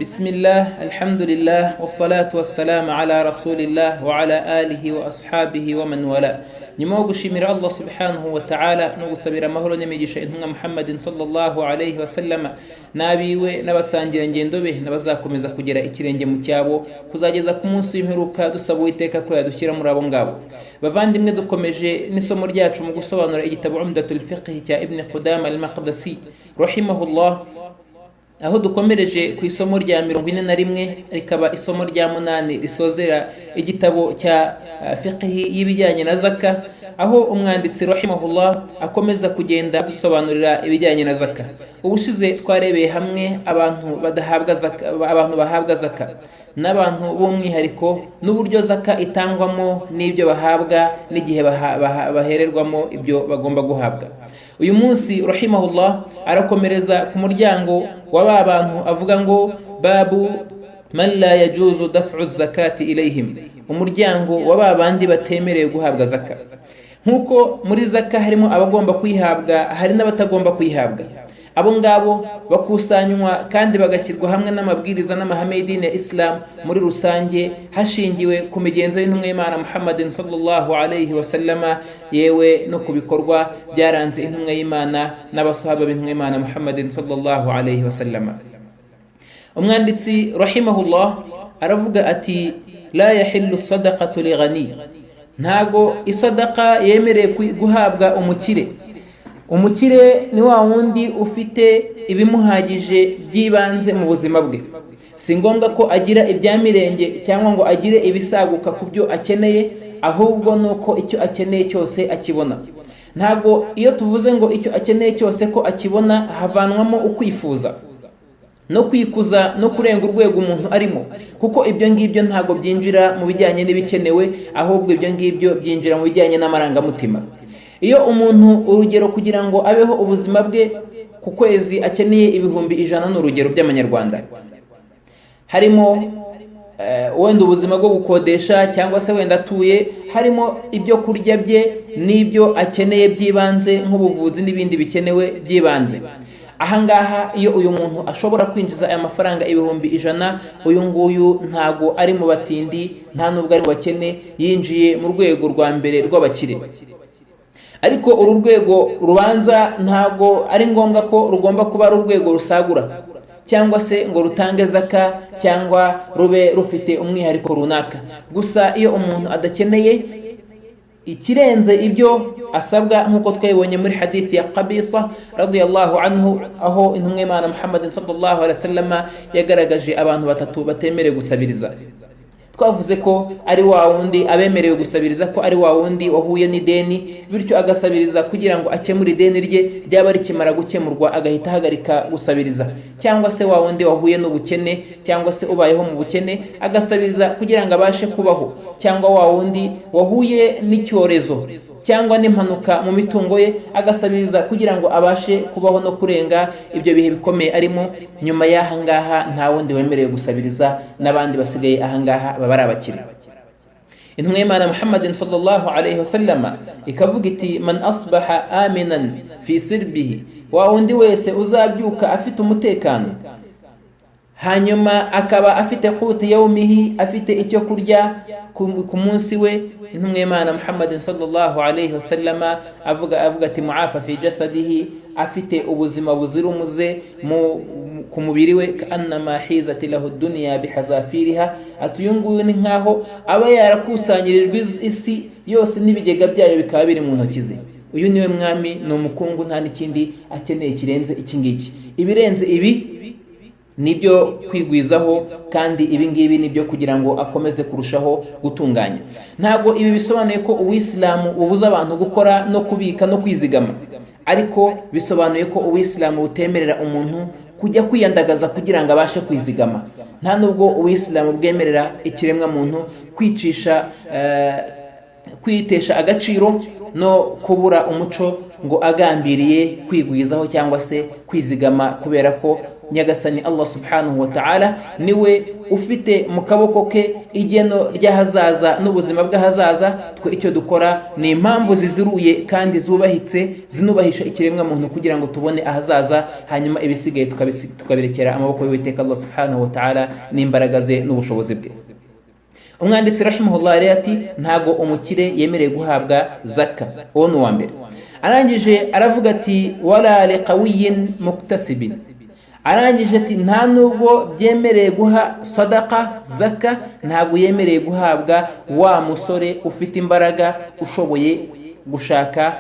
بسم الله الحمد لله والصلاة والسلام على رسول الله وعلى آله وأصحابه ومن والاه. nyuma yo gushimira Allah subhanahu wa ta'ala no gusabira amahoro n'imigisha intumwa Muhammadin sallallahu alayhi wa sallama nabiwe n'abasangira ngendo be n'abazakomeza kugera ikirenge mu cyabo kuzageza ku munsi w'imperuka, dusaba Uwiteka ko yadushyira muri abo ngabo. Bavandimwe, dukomeje n'isomo ryacu mu gusobanura igitabo Umdatul Fiqh cya Ibn Qudama al-Maqdisi rahimahullah, aho dukomereje ku isomo rya 41 rikaba isomo rya 8 risozera igitabo cya fiqh y'ibijyanye na zaka, aho umwanditsi rahimahullah akomeza kugenda dusobanurira ibijyanye na zaka. Ubushize twarebeye hamwe abantu bahabwa zaka n'abantu b'umwihariko n'uburyo zaka itangwamo n'ibyo bahabwa n'igihe bahererwamo ibyo bagomba guhabwa. Uyu munsi rahimahullah arakomereza ku muryango w'aba bantu avuga ngo babu man la yajuzu daf'u zakati ilayhim, umuryango w'aba bandi batemerewe guhabwa zaka. Nkuko muri zaka harimo abagomba kuyihabwa hari n'abatagomba kuyihabwa, abo ngabo bakusanywa kandi bagashyirwa hamwe n'amabwiriza n'amahame y'idini ya Islam muri rusange, hashingiwe ku migenzo y'intumwa y'Imana Muhammadin sallallahu alayhi wa sallama, yewe no ku bikorwa byaranze intumwa y'Imana n'abasahaba b'intumwa y'Imana Muhammadin sallallahu alayhi wa sallama. Umwanditsi rahimahullah aravuga ati la yahillu sadaqatu li ghani, ntago isadaka yemereye guhabwa umukire. Umukire ni wa wundi ufite ibimuhagije by'ibanze mu buzima bwe. Si ngombwa ko agira ibyamirenge cyangwa ngo agire ibisaguka ku byo akeneye, ahubwo nuko icyo akeneye cyose akibona. Ntago iyo tuvuze ngo icyo akeneye cyose ko akibona havanwamo ukwifuza no kwikuza no kurenga urwego umuntu arimo, kuko ibyo ngibyo ntago byinjira mu bijyanye n'ibikenewe, ahubwo ibyo ngibyo byinjira mu bijyanye n'amarangamutima. Iyo umuntu urugero kugira ngo abeho ubuzima bwe ku kwezi akeneye ibihumbi 100 n'urugero by'amanyarwanda, harimo wenda ubuzima bwo gukodesha cyangwa se wenda atuye, harimo ibyo kurya bye n'ibyo akeneye by'ibanze nk'ubuvuzi n'ibindi bikenewe by'ibanze. Ahangaha iyo uyu muntu ashobora kwinjiza aya mafaranga ibihumbi 100, uyu nguyu ntago ari mu batindi, nta nubwo ari mu bakene, yinjiye mu rwego rwa mbere rw'abakire. Ariko uru rwego rubanza ntago ari ngombwa ko rugomba kuba ari urwego rusagura cyangwa se ngo rutange zaka cyangwa rube rufite umwihariko runaka. Gusa iyo umuntu adakeneye ikirenze ibyo asabwa, nkuko twabibonye muri hadithi ya Qabisa radiyallahu anhu, aho intumwa y'Imana Muhammadin sallallahu alaihi wasallam yagaragaje abantu batatu batemerewe gusabiriza. Twavuze ko ari wa wundi abemerewe gusabiriza ko ari wa wundi wahuye n'ideni, bityo agasabiriza kugira ngo akemure ideni rye, ryaba rikimara gukemurwa agahita ahagarika gusabiriza. Cyangwa se wa wundi wahuye n'ubukene cyangwa se ubayeho mu bukene agasabiriza kugira ngo abashe kubaho. Cyangwa wa wundi wahuye n'icyorezo cyangwa n'impanuka mu mitungo ye agasabiriza kugira ngo abashe kubaho no kurenga ibyo bihe bikomeye arimo. Nyuma y'ahangaha nta wundi wemerewe gusabiriza, n'abandi basigaye ahangaha baba ari abakire. Intumwa y'Imana Muhammadin sallallahu alayhi wasallama ikavuga iti man asbaha aminan fi sirbihi, wa wundi wese uzabyuka afite umutekano, hanyuma akaba afite quti yawmihi, afite icyo kurya ku munsi we. Intumwa y'Imana Muhammadin sallallahu alayhi wasallama avuga ati muafa fi jasadihi, afite ubuzima buzira umuze ku mubiri we, kaannama hizati lahu dunya bihazafiriha, atuyunguyu ni nkaho aba yarakusanyirijwe isi yose n'ibigega byayo bikaba biri mu ntoki ze. Uyu niwe mwami, ni umukungu, nta n'ikindi akeneye kirenze iki ngiki. Ibirenze ibi nibyo kwigwizaho, kandi ibi ngibi nibyo kugira ngo akomeze kurushaho gutunganya. Ntago ibi bisobanuye ko Uwisilamu ubuza abantu gukora no kubika no kwizigama, ariko bisobanuye ko Uwisilamu butemerera umuntu kujya kwiyandagaza kugira ngo abashe kwizigama. Nta nubwo Uwisilamu bwemerera ikiremwa muntu kwitesha agaciro no kubura umuco ngo agambiriye kwigwizaho cyangwa se kwizigama, kubera ko nyagasani Allah subhanahu wa ta'ala niwe ufite mu kaboko ke igeno ry'ahazaza n'ubuzima bw'ahazaza. Twe icyo dukora ni impamvu ziziruye kandi zubahitse zinubahisha ikiremwa muntu kugira ngo tubone ahazaza, hanyuma ibisigaye tukabirekera amaboko y'Uwiteka Allah subhanahu wa ta'ala n'imbaraga ze n'ubushobozi bwe. Umwanditsi rahimahullah ati ntago umukire yemereye guhabwa zakka. Uwo ni uwa mbere. Arangije aravuga ati wala liqawiyin muktasibin. Arangije ati nta nubwo byemereye guha sadaka zakka, ntago yemereye guhabwa wa musore ufite imbaraga ushoboye gushaka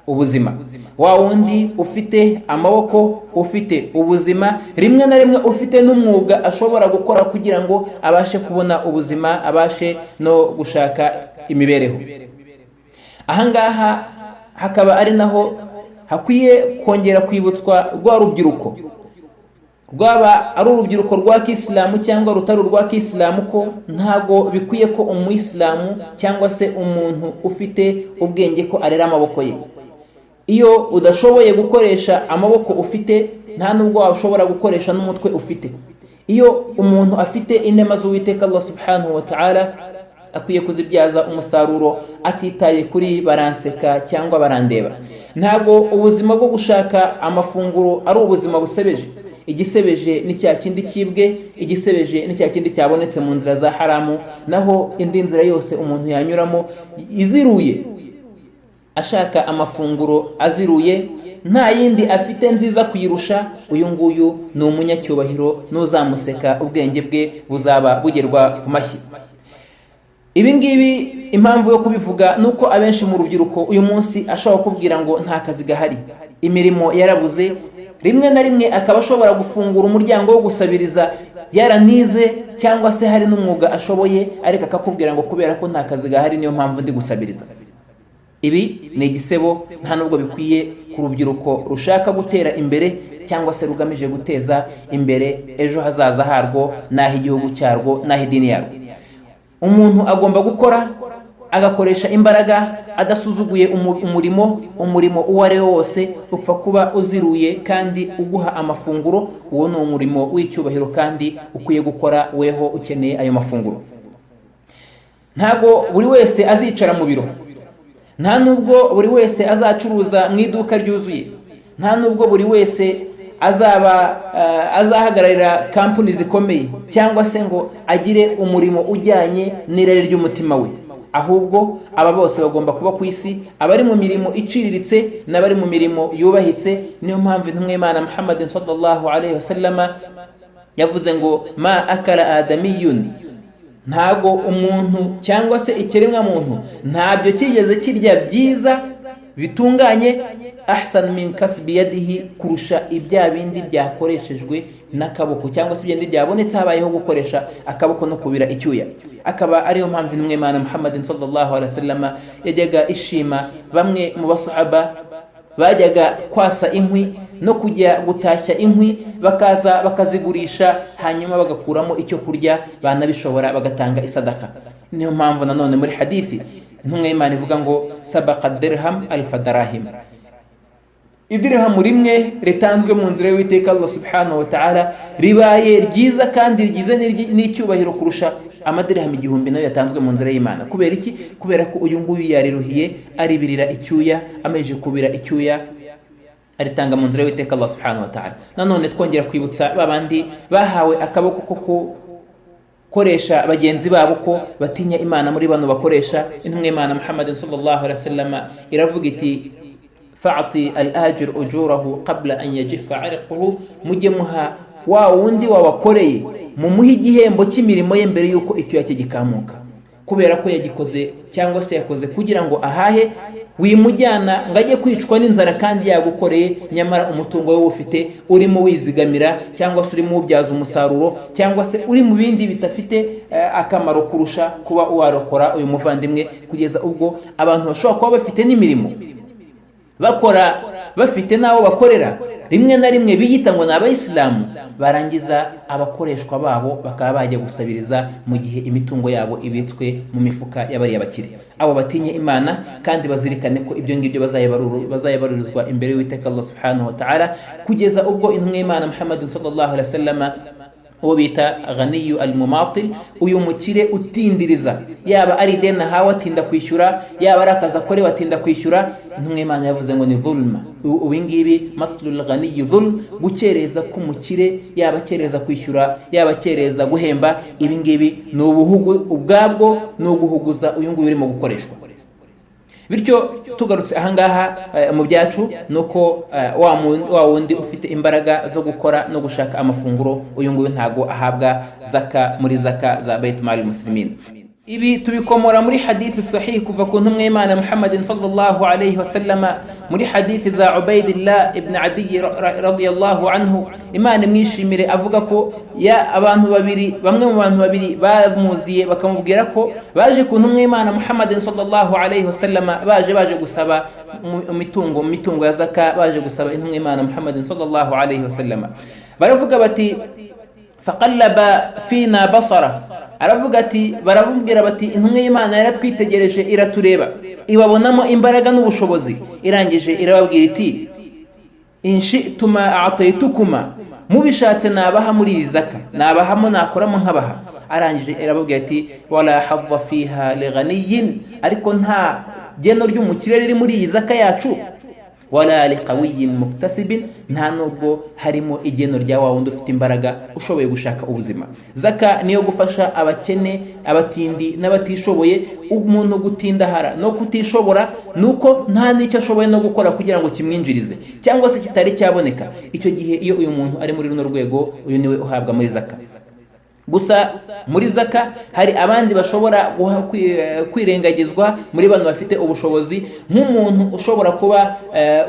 ubuzima, wa wundi ufite amaboko, ufite ubuzima, rimwe na rimwe ufite n'umwuga ashobora gukora kugira ngo abashe kubona ubuzima, abashe no gushaka imibereho. Ahangaha hakaba ari naho hakwiye kongera kwibutswa rwa rubyiruko, rwaba ari urubyiruko rwa Kisilamu cyangwa rutari urwa Kisilamu, ko ntago bikwiye ko umuyisilamu cyangwa se umuntu ufite ubwenge ko arera amaboko ye. Iyo udashoboye gukoresha amaboko ufite, nta nubwo washobora gukoresha n'umutwe ufite. Iyo umuntu afite inema z'Uwiteka Allah subhanahu wa ta'ala, akwiye kuzibyaza umusaruro atitaye kuri baranseka cyangwa barandeba. Ntago ubuzima bwo gushaka amafunguro ari ubuzima busebeje. Igisebeje ni cya kindi kibwe, igisebeje ni cya kindi cyabonetse mu nzira za haramu, naho indi nzira yose umuntu yanyuramo iziruye ashaka amafunguro aziruye, nta yindi afite nziza kuyirusha, uyu nguyu ni umunyacyubahiro, n'uzamuseka ubwenge bwe buzaba bugerwa ku mashyi. Ibi ngibi impamvu yo kubivuga nuko abenshi mu rubyiruko uyu munsi ashobora kubwira ngo nta kazi gahari, imirimo yarabuze, rimwe na rimwe akaba ashobora gufungura umuryango wo gusabiriza yaranize, cyangwa se hari n'umwuga ashoboye, ariko akakubwira ngo kubera ko nta kazi gahari niyo mpamvu ndi gusabiriza. Ibi ni igisebo, nta nubwo bikwiye ku rubyiruko rushaka gutera imbere cyangwa se rugamije guteza imbere ejo hazaza harwo n'aho igihugu cyarwo n'aho idini yarwo. Umuntu agomba gukora agakoresha imbaraga adasuzuguye umurimo uwo ari wo wose, upfa kuba uziruye kandi uguha amafunguro. Uwo ni umurimo w'icyubahiro kandi ukwiye gukora weho ukeneye ayo mafunguro. Ntago buri wese azicara mu biro, nta nubwo buri wese azacuruza mu iduka ryuzuye, nta nubwo buri wese azahagararira kampani zikomeye cyangwa se ngo agire umurimo ujyanye n'irari ry'umutima we. Ahubwo aba bose bagomba kuba ku isi, abari mu mirimo iciriritse n'abari mu mirimo yubahitse. Niyo mpamvu intumwa y'Imana Muhammadin sallallahu alaihi wasallama yavuze ngo ma akala adamiyun, ntago umuntu cyangwa se ikiremwa muntu ntabyo kigeze kirya byiza bitunganye ahsan min kasbi yadihi, kurusha ibya bindi byakoreshejwe n'akaboko, cyangwa se ibindi byabonetse habayeho gukoresha akaboko no kubira icyuya. Akaba ariyo mpamvu intumwa y'Imana Muhammadin sallallahu alaihi wasallama yajyaga ishima bamwe mu basahaba bajyaga kwasa inkwi no kujya gutashya inkwi, bakaza bakazigurisha, hanyuma bagakuramo icyo kurya, banabishobora bagatanga isadaka. Niyo mpamvu nanone muri hadithi intumwa y'Imana ivuga ngo sabaqa dirham alfa darahim, idirhamu rimwe ritanzwe mu nzira y'Uwiteka Allah subhanahu wa ta'ala ribaye ryiza kandi rigize n'icyubahiro kurusha amadirham 1000 nayo yatanzwe mu nzira y'Imana. Kubera iki? Kubera ko uyu nguyu yariruhiye aribirira icyuya, ameje kubira icyuya aritanga mu nzira y'Uwiteka Allah subhanahu wa ta'ala. Nanone twongera kwibutsa babandi bahawe akaboko ko koresha bagenzi babo ko batinya Imana muri bano bakoresha. Intumwa y'Imana Muhammadin sallallahu alaihi wasallam iravuga iti fa'ati al-ajir ujurahu qabla an yajifa 'arquhu, mujye muha wa wundi wabakoreye mumuhe igihembo cy'imirimo ye mbere yuko icyuya cye gikamuka, kubera ko yagikoze cyangwa se yakoze kugira ngo ahahe. Wimujyana ngo ajye kwicwa n'inzara kandi yagukoreye, nyamara umutungo we ufite urimo wizigamira, cyangwa se urimo ubyaza umusaruro, cyangwa se uri mu bindi bitafite akamaro kurusha kuba warokora uyu muvandimwe. Kugeza ubwo abantu bashobora kuba bafite n'imirimo bakora bafite n'abo bakorera rimwe na rimwe biyita ngo ni abayisilamu, barangiza abakoreshwa babo bakaba bajya gusabiriza mu gihe imitungo yabo ibitswe mu mifuka y'abariya bakire. Abo batinye Imana kandi bazirikane ko ibyo ngibyo bazayabarurizwa imbere y'Uwiteka Allah subhanahu wa ta'ala, kugeza ubwo intumwa y'Imana Muhammad sallallahu alaihi wasallam uwo bita ghaniyu al-mumatil, uyu mukire utindiriza, yaba ari ideni ahawe atinda kwishyura, yaba ari akazi akorewe atinda kwishyura, intumwa y'Imana yavuze ngo ni dhulma. Ubingibi matlul ghaniyu dhulm, gukereza k'umukire, yaba akereza kwishyura, yaba akereza guhemba, ibingibi ni ubuhugu ubwabwo, ni uguhuguza uyu nguyu urimo gukoreshwa. Bityo tugarutse ahangaha mu byacu nuko wa wundi ufite imbaraga zo gukora no gushaka amafunguro, uyu nguyu ntago ahabwa zaka muri zaka za Bait Mal Muslimin. Ibi tubikomora muri hadithi sahihi kuva ku ntumwa y'Imana Muhammadin sallallahu alayhi wa sallama, muri hadithi za Ubaidillah ibn Adi radiyallahu anhu. Imana mwishimire avuga ko abantu babiri, bamwe mu bantu babiri bamuziye bakamubwira ko baje ku ntumwa y'Imana Muhammadin sallallahu alayhi wa sallama, baje gusaba mitungo ya zaka, baje gusaba intumwa y'Imana Muhammadin sallallahu alayhi wa sallama. Baravuga bati faqallaba fina basara, aravuga ati, barabubwira bati intumwa y'Imana yaratwitegereje iratureba, ibabonamo imbaraga n'ubushobozi, irangije irababwira iti inshituma a'taytukuma, mubishatse nabaha muri zaka, nabahamo nakoramo nkabaha. Arangije irababwira ati wala hadha fiha lighaniyin, ariko nta geno ry'umukire riri muri iyi zaka yacu, wala liqawiyyin muktasibin, nta nubwo harimo igeno rya wa wundi ufite imbaraga ushoboye gushaka ubuzima. Zaka niyo gufasha abakene, abatindi n'abatishoboye. Umuntu gutindahara no kutishobora nuko nta n'icyo ashoboye no gukora kugira ngo kimwinjirize, cyangwa se kitari cyaboneka. Icyo gihe iyo uyu muntu ari muri runo rwego, uyu niwe uhabwa muri zaka. Gusa muri zaka hari abandi bashobora kwirengagizwa muri bano bafite ubushobozi, nk'umuntu ushobora kuba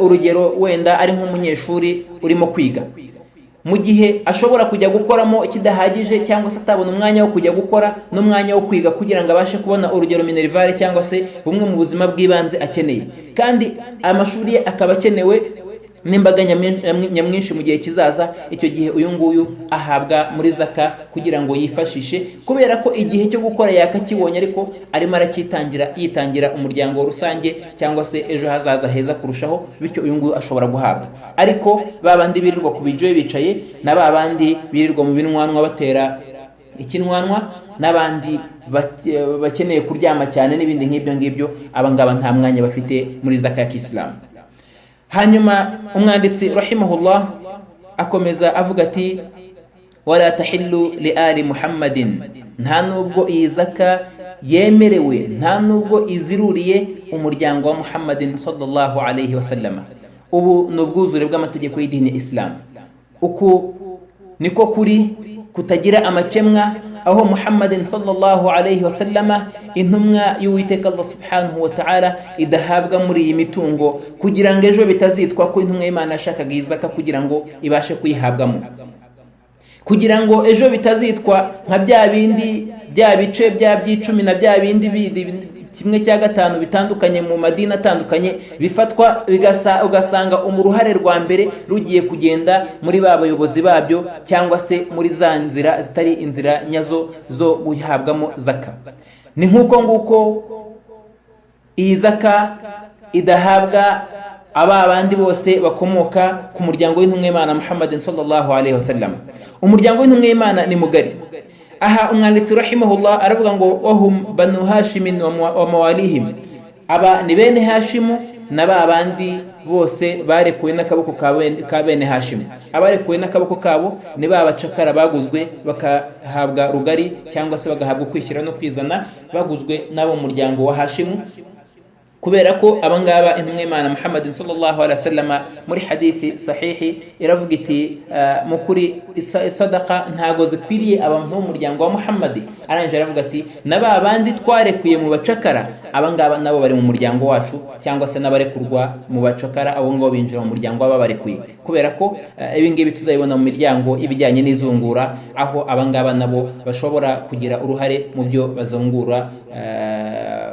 urugero wenda ari nk'umunyeshuri urimo kwiga, mu gihe ashobora kujya gukoramo kidahagije, cyangwa se atabona umwanya wo kujya gukora n'umwanya wo kwiga kugira ngo abashe kubona urugero minerivare cyangwa se bumwe mu buzima bw'ibanze akeneye, kandi amashuri ye akaba akenewe n'imbaga nyamwinshi mu gihe kizaza. Icyo gihe uyu nguyu ahabwa muri zaka kugira ngo yifashishe, kubera ko igihe cyo gukora yakakibonye, ariko arimo yitangira umuryango rusange cyangwa se ejo hazaza heza kurushaho. Bityo uyu nguyu ashobora guhabwa. Ariko babandi birirwa ku bijoye bicaye, na babandi birirwa mu binwanwa batera ikinwanwa, n'abandi bakeneye kuryama cyane n'ibindi nk'ibyo ngibyo, abangaba nta mwanya bafite muri zaka ya Kisilamu. Hanyuma umwanditsi rahimahullah akomeza avuga ati wala tahillu li ali Muhammadin, nta nubwo iyi zaka yemerewe, nta nubwo iziruriye umuryango wa Muhammadin sallallahu alayhi wa sallama. Ubu ni ubwuzure bw'amategeko y'idini ya Islam. Uku niko kuri kutagira amakemwa, aho Muhammadin sallallahu alayhi wa sallama, intumwa y'Uwiteka Allah subhanahu wa ta'ala, idahabwa muri iyi mitungo kugira ngo ejo bitazitwa ko intumwa y'Imana yashakaga izaka kugira ngo ibashe kuyihabwamo, kugira ngo ejo bitazitwa nka bya bindi bya bice bya by'icumi na bya bindi kimwe cya gatanu bitandukanye mu madini atandukanye bifatwa ugasanga uruhare rwa mbere rugiye kugenda muri ba bayobozi babyo, cyangwa se muri za nzira zitari inzira nyazo zo guhabwamo zaka. Ni nk'uko nguko iyi zaka idahabwa aba bandi bose bakomoka ku muryango w'intumwa y'Imana Muhammadin sallallahu alayhi wa sallam. Umuryango w'intumwa y'Imana ni mugari. Aha umwanditsi rahimahullah aravuga ngo wahum banu hashimin wa mawalihim, aba ni bene Hashimu na ba bandi bose barekuwe n'akaboko ka bene Hashimu. Abarekuwe n'akaboko kabo ni ba bacakara baguzwe bakahabwa rugari, cyangwa se bagahabwa kwishyira no kwizana, baguzwe n'abo muryango wa Hashimu. Kubera ko abangaba intumwa y'Imana Muhammadin sallallahu alaihi wasallam muri hadithi sahihi iravuga iti mukuri sadaqa ntago zikwiriye abantu b'umuryango wa Muhammadi. Aranje aravuga ati naba bandi twarekuye mu bacakara, abangaba nabo bari mu muryango wacu, cyangwa se n'abarekurwa mu bacakara, abo ngo binjira mu muryango w'ababarekuye. Kubera ko ibingibi tuzayibona mu miryango ibijyanye n'izungura, aho abangaba nabo bashobora kugira uruhare mu byo bazungura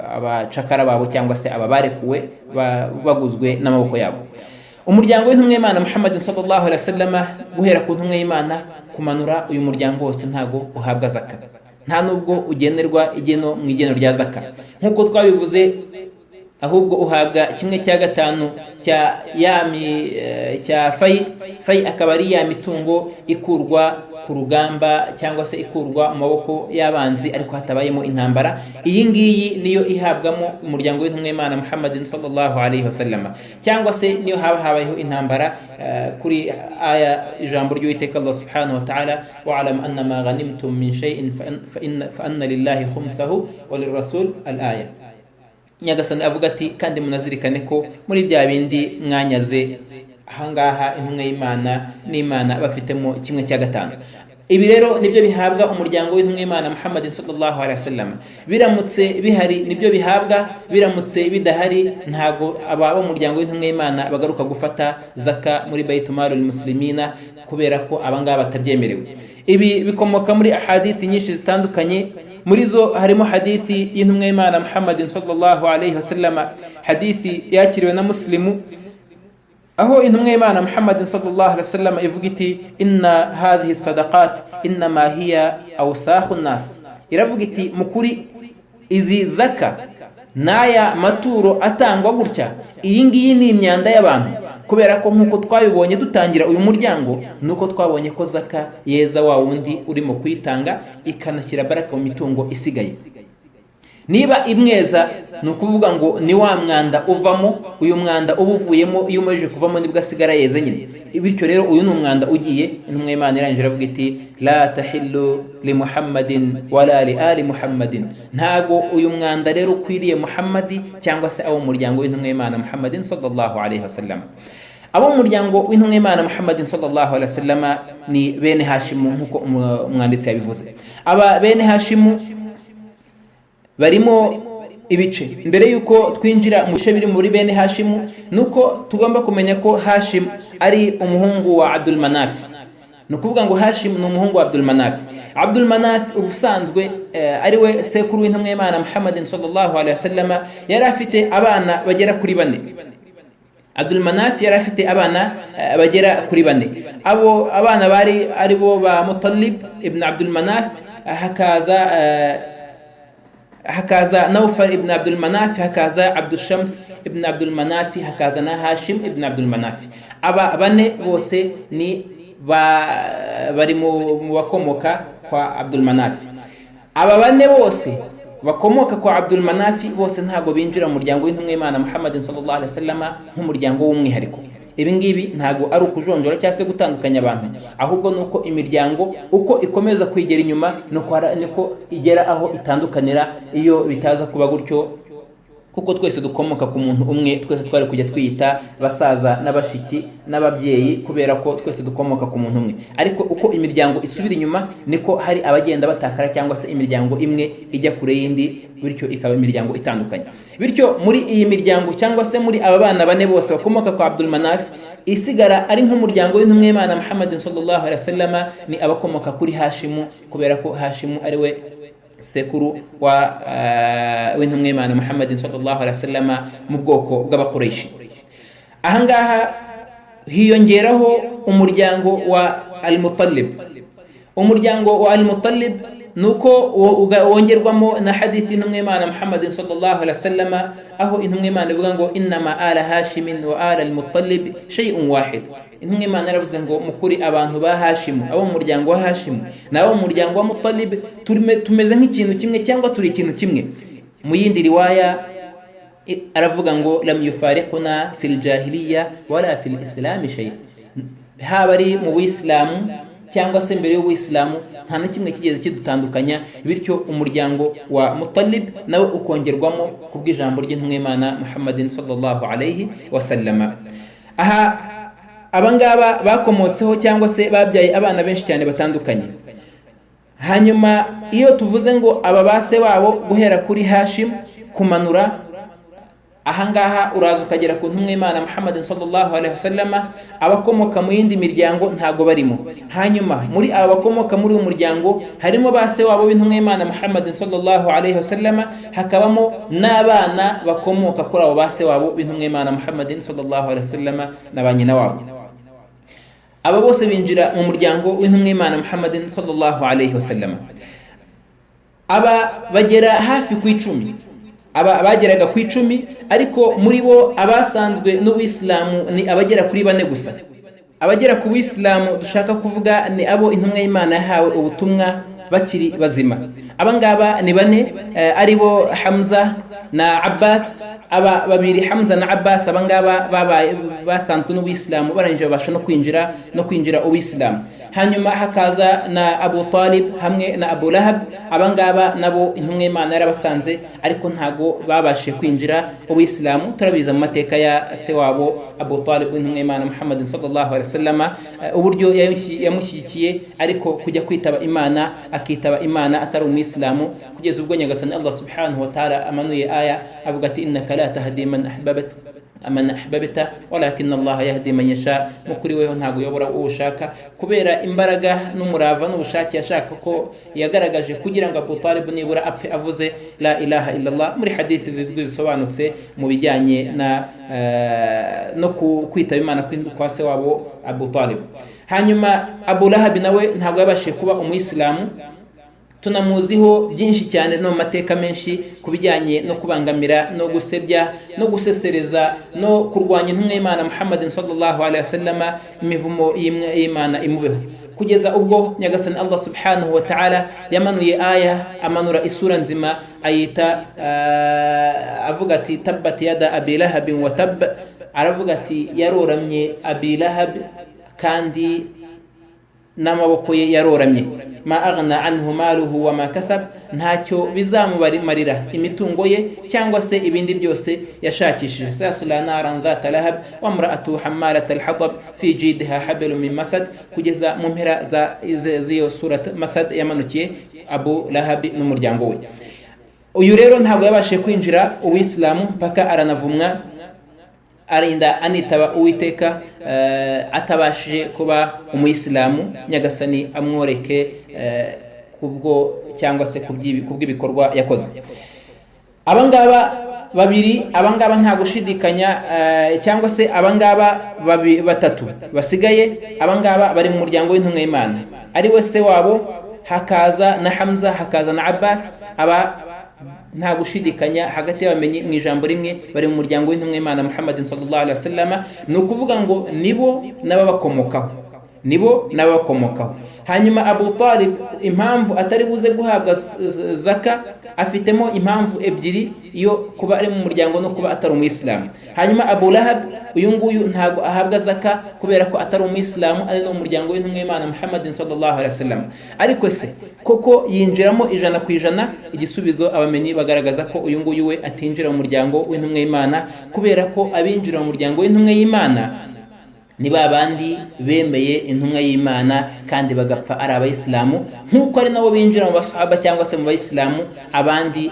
abacakara babo, cyangwa se ababarekuwe baguzwe n'amaboko yabo. umuryango w'intumwa y'Imana Muhammad sallallahu alaihi wasallam guhera ku ntumwa y'Imana kumanura uyu muryango wose ntago uhabwa zaka, nta nubwo ugenerwa igeno mu igeno rya zaka nkuko twabivuze, ahubwo uhabwa 1/5 cya yami cya fai akaba ari ya mitungo ikurwa ku rugamba cyangwa se ikurwa mu maboko y'abanzi ariko hatabayemo intambara. Iyi ngiyi niyo ihabwamo umuryango w'intumwa y'Imana Muhammad sallallahu alaihi wasallam, cyangwa se niyo habayeho intambara kuri aya ijambo ry'Uwiteka Allah subhanahu wa ta'ala, wa'lam anna ma ghanimtum min shay'in fa anna lillahi khumsahu wa lirrasul al-aya. Nyagasani avuga ati kandi munazirikane ko muri bya bindi mwanyaze ahangaha intumwa y'Imana n'Imana bafitemo 1/5. Ibi rero nibyo bihabwa umuryango w'intumwa y'Imana Muhammad sallallahu alaihi wasallam. Biramutse bihari nibyo bihabwa, biramutse bidahari ntago aba umuryango w'intumwa y'Imana bagaruka gufata zaka muri Baitul Muslimina, kubera ko abangaba batabyemerewe. Ibi bikomoka muri ahadithi nyinshi zitandukanye, muri zo harimo hadithi y'intumwa y'Imana Muhammad sallallahu alaihi wasallam, hadithi yakiriwe na Muslimu, aho intumwa y'Imana Muhammad sallallahu alaihi wasallam ivuga iti inna hadhihi sadaqat inma hiya awsakhu nas, iravuga iti mukuri izi zaka naya maturo atangwa gutya, iyi ngiyi ni imyanda y'abantu, kubera ko nkuko twabibonye dutangira uyu muryango nuko twabonye ko zaka yeza wa wundi urimo kwitanga ikanashyira baraka mu mitungo isigaye. Niba imweza ni ukuvuga ngo ni wa mwanda uvamo, uyu mwanda ubuvuyemo iyo umaze kuvamo nibwo asigara yeze nyine. Bityo rero uyu ni umwanda ugiye, intumwa y'Imana irangije avuga iti la tahillu li Muhammadin wala li ali Muhammadin, ntago uyu mwanda rero ukwiriye Muhammadi cyangwa se abo muryango w'intumwa y'Imana Muhammadin sallallahu alaihi wasallam. Abo muryango w'intumwa y'Imana Muhammadin sallallahu alaihi wasallam ni bene Hashimu nkuko umwanditsi yabivuze. Aba bene Hashimu barimo ibice. Mbere yuko twinjira mu bice biri muri bene Hashimu, nuko tugomba kumenya ko Hashim ari umuhungu wa Abdul Manaf. Nukuvuga ngo Hashim ni umuhungu wa Abdul Manaf. Abdul Manaf ubusanzwe ari we sekuru w'intumwa y'Imana Muhammad sallallahu alaihi wasallam, yari afite abana bagera kuri 4. Abdul Manaf yari afite abana bagera kuri 4. Abo abana bari ari bo ba Muttalib ibn Abdul Manaf, hakaza Nawfal ibn Abdul Manaf, hakaza Abdul Shams ibn Abdul Manaf, hakaza na Hashim ibn Abdul Manaf. Aba 4 bose ni bari mu bakomoka kwa Abdul Manaf. Aba 4 bose bakomoka kwa Abdul Manaf bose ntago binjira mu muryango w'intumwa y'Imana Muhammad sallallahu alaihi wasallam nk'umuryango w'umwihariko. Ibi ngibi ntago ari ukujonjora cyangwa se gutandukanya abantu, ahubwo nuko imiryango uko ikomeza kwigera inyuma niko igera aho itandukanira iyo bitaza kuba gutyo, kuko twese dukomoka ku muntu umwe, twese twari kujya twiyita basaza n'abashiki n'ababyeyi kubera ko twese dukomoka ku muntu umwe. Ariko uko imiryango isubira inyuma niko hari abagenda batakara cyangwa se imiryango imwe ijya kure y'indi, bityo ikaba imiryango itandukanye. Bityo muri iyi miryango cyangwa se muri aba bana 4 bose bakomoka kwa Abdul Manaf, isigara ari nk'umuryango w'intumwa y'Imana Muhammad sallallahu alaihi wasallam ni abakomoka kuri Hashimu, kubera ko Hashimu ari we sekuru wa w'intumwa y'Imana Muhammad sallallahu alaihi wasallam mu bwoko bw'abakuraishi. Ahangaha hiyongeraho umuryango wa Al-Muttalib. Umuryango wa Al-Muttalib nuko wongerwamo na hadithi intumwa y'Imana Muhammad sallallahu alaihi wasallam, aho intumwa y'Imana ivuga ngo innama ala Hashimin wa ala Al-Muttalib shay'un wahid. Intumwa y'Imana yaravuze ngo mukuri abantu ba Hashimu, abo mu muryango wa Hashimu nabo mu muryango wa Muttalib tumeze nk'ikintu kimwe cyangwa turi ikintu kimwe. Mu yindi riwaya aravuga ngo lam yufariquna fil jahiliya wala fil islam shay, haba ari mu Islamu cyangwa se mbere y'Ubuislamu nta na kimwe kigeze kidutandukanya. Bityo umuryango wa Muttalib nawe ukongerwamo kubw'ijambo ry'intumwa y'Imana Muhammadin sallallahu alaihi wasallama. Aha abangaba bakomotseho cyangwa se babyaye abana benshi cyane batandukanye. Hanyuma iyo tuvuze ngo aba base wabo guhera kuri Hashim kumanura, ahangaha uraza ukagera ku ntumwa y'Imana Muhammadin sallallahu alaihi wasallama, abakomoka mu yindi miryango ntago barimo. Hanyuma muri aba bakomoka muri uyu muryango harimo base wabo w'intumwa y'Imana Muhammadin sallallahu alaihi wasallama, hakabamo n'abana bakomoka kuri abo base wabo w'intumwa y'Imana Muhammadin sallallahu alaihi wasallama na ba nyina wabo. Aba bose binjira mu muryango w'intumwa y'Imana Muhammadin sallallahu alaihi wasallama. Aba bagera hafi ku 10, bageraga ku 10, ariko muri bo abasanzwe n'Ubuislamu ni abagera kuri 4 gusa. Abagera ku Buislamu dushaka kuvuga ni abo intumwa y'Imana yahawe ubutumwa bakiri bazima. Abangaba ni 4, aribo Hamza na Abbas. Aba babiri Hamza na Abbas, abangaba basanzwe n'Ubuislamu barangije babasha no kwinjira Ubuislamu. Hanyuma hakaza na Abu Talib hamwe na Abu Lahab, abangaba nabo intumwa y'Imana yarabasanze ariko ntago babashe kwinjira Ubuislamu. Turabiza mu mateka ya se wabo Abu Talib w'intumwa y'Imana Muhammadin sallallahu alaihi wasallama, uburyo yamushyigikiye ariko kujya kwitaba Imana akitaba Imana atari Umuislamu, kugeza ubwo Nyagasani Allah subhanahu wa ta'ala amanuye aya avuga ati innaka la tahdi man ahbabta walakin Allah yahdi man yasha. Mukuri weho ntago yobora ushaka, kubera imbaraga n'umurava n'ubushake yashaka ko yagaragaje kugira ngo Abu Talib nibura apfe avuze la ilaha illallah. Muri hadisi zizwi zisobanutse mu bijyanye no kwitaba Imana kwa se wabo Abu Talib. Hanyuma Abu Lahab nawe ntabwo yabashije kuba Umuislamu. Tunamuziho byinshi cyane no mateka menshi kubijyanye no kubangamira no gusebya no gusesereza no kurwanya intumwa y'Imana Muhammadin sallallahu alaihi wasallama, imivumo y'Imana imubeho, kugeza ubwo Nyagasani Allah subhanahu wa ta'ala yamanuye aya, amanura isura nzima ayita avuga ati tabbat yada abi lahab wa tab. Aravuga ati yaroramye Abi Lahab kandi n'amaboko ye yaroramye. Ma aghna anhu maluhu wa ma kasab, ntacyo bizamumarira imitungo ye cyangwa se ibindi byose yashakishije. Sayasla naran dhata lahab wa imra'atuhu hammalat alhatab fi jidha hablum min masad, kugeza mu mpera z'iyo surat Masad yamanukiye Abu Lahab n'umuryango we. Uyu rero ntabwo yabashije kwinjira Ubuislamu paka aranavumwa, arinda anitaba Uwiteka atabashije kuba Umuislamu. Nyagasani amworeke kubwo cyangwa se kubw'ibikorwa yakoze. Abangaba babiri, abangaba nta gushidikanya cyangwa se abangaba batatu basigaye, abangaba bari mu muryango w'intumwa y'Imana, ari we se wabo, hakaza na Hamza, hakaza na Abbas. Aba nta gushidikanya hagati y'abamenyi mu ijambo rimwe bari mu muryango w'intumwa y'Imana Muhammadin sallallahu alaihi wasallama. Ni ukuvuga ngo nibo n'ababakomokaho. Hanyuma Abu Talib impamvu atari buze guhabwa zaka, afitemo impamvu ebyiri, iyo kuba ari mu muryango no kuba atari Umuislamu. Hanyuma Abu Lahab uyu nguyu ntago ahabwa zaka kubera ko atari Umuislamu, ari no mu muryango w'intumwa y'Imana Muhammadin sallallahu alaihi wasallam. Ariko se koko yinjiramo 100%? Igisubizo abamenyi bagaragaza ko uyu nguyu we atinjira mu muryango w'intumwa y'Imana, kubera ko abinjira mu muryango w'intumwa y'Imana ni babandi bemeye intumwa y'Imana kandi bagapfa ari abayisilamu, nk'uko ari nabo binjira mu basahaba cyangwa se mu bayisilamu. Abandi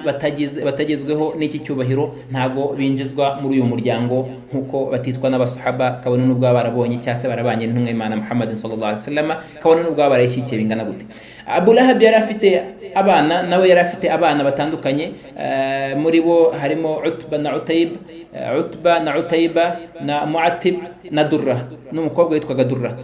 batagezweho n'iki cyubahiro ntago binjizwa muri uyu muryango, nk'uko batitwa n'abasahaba, kabone n'ubwo barabonye cyangwa se barabanye intumwa y'Imana Muhammadin sallallahu alaihi wasallam, kabone n'ubwo barayishyikiye bingana gute. Abu Lahab yari afite abana, nawe yari afite abana batandukanye, muri bo harimo Utba na Utayba na Mu'attib na Durra, n'umukobwa witwaga Durra.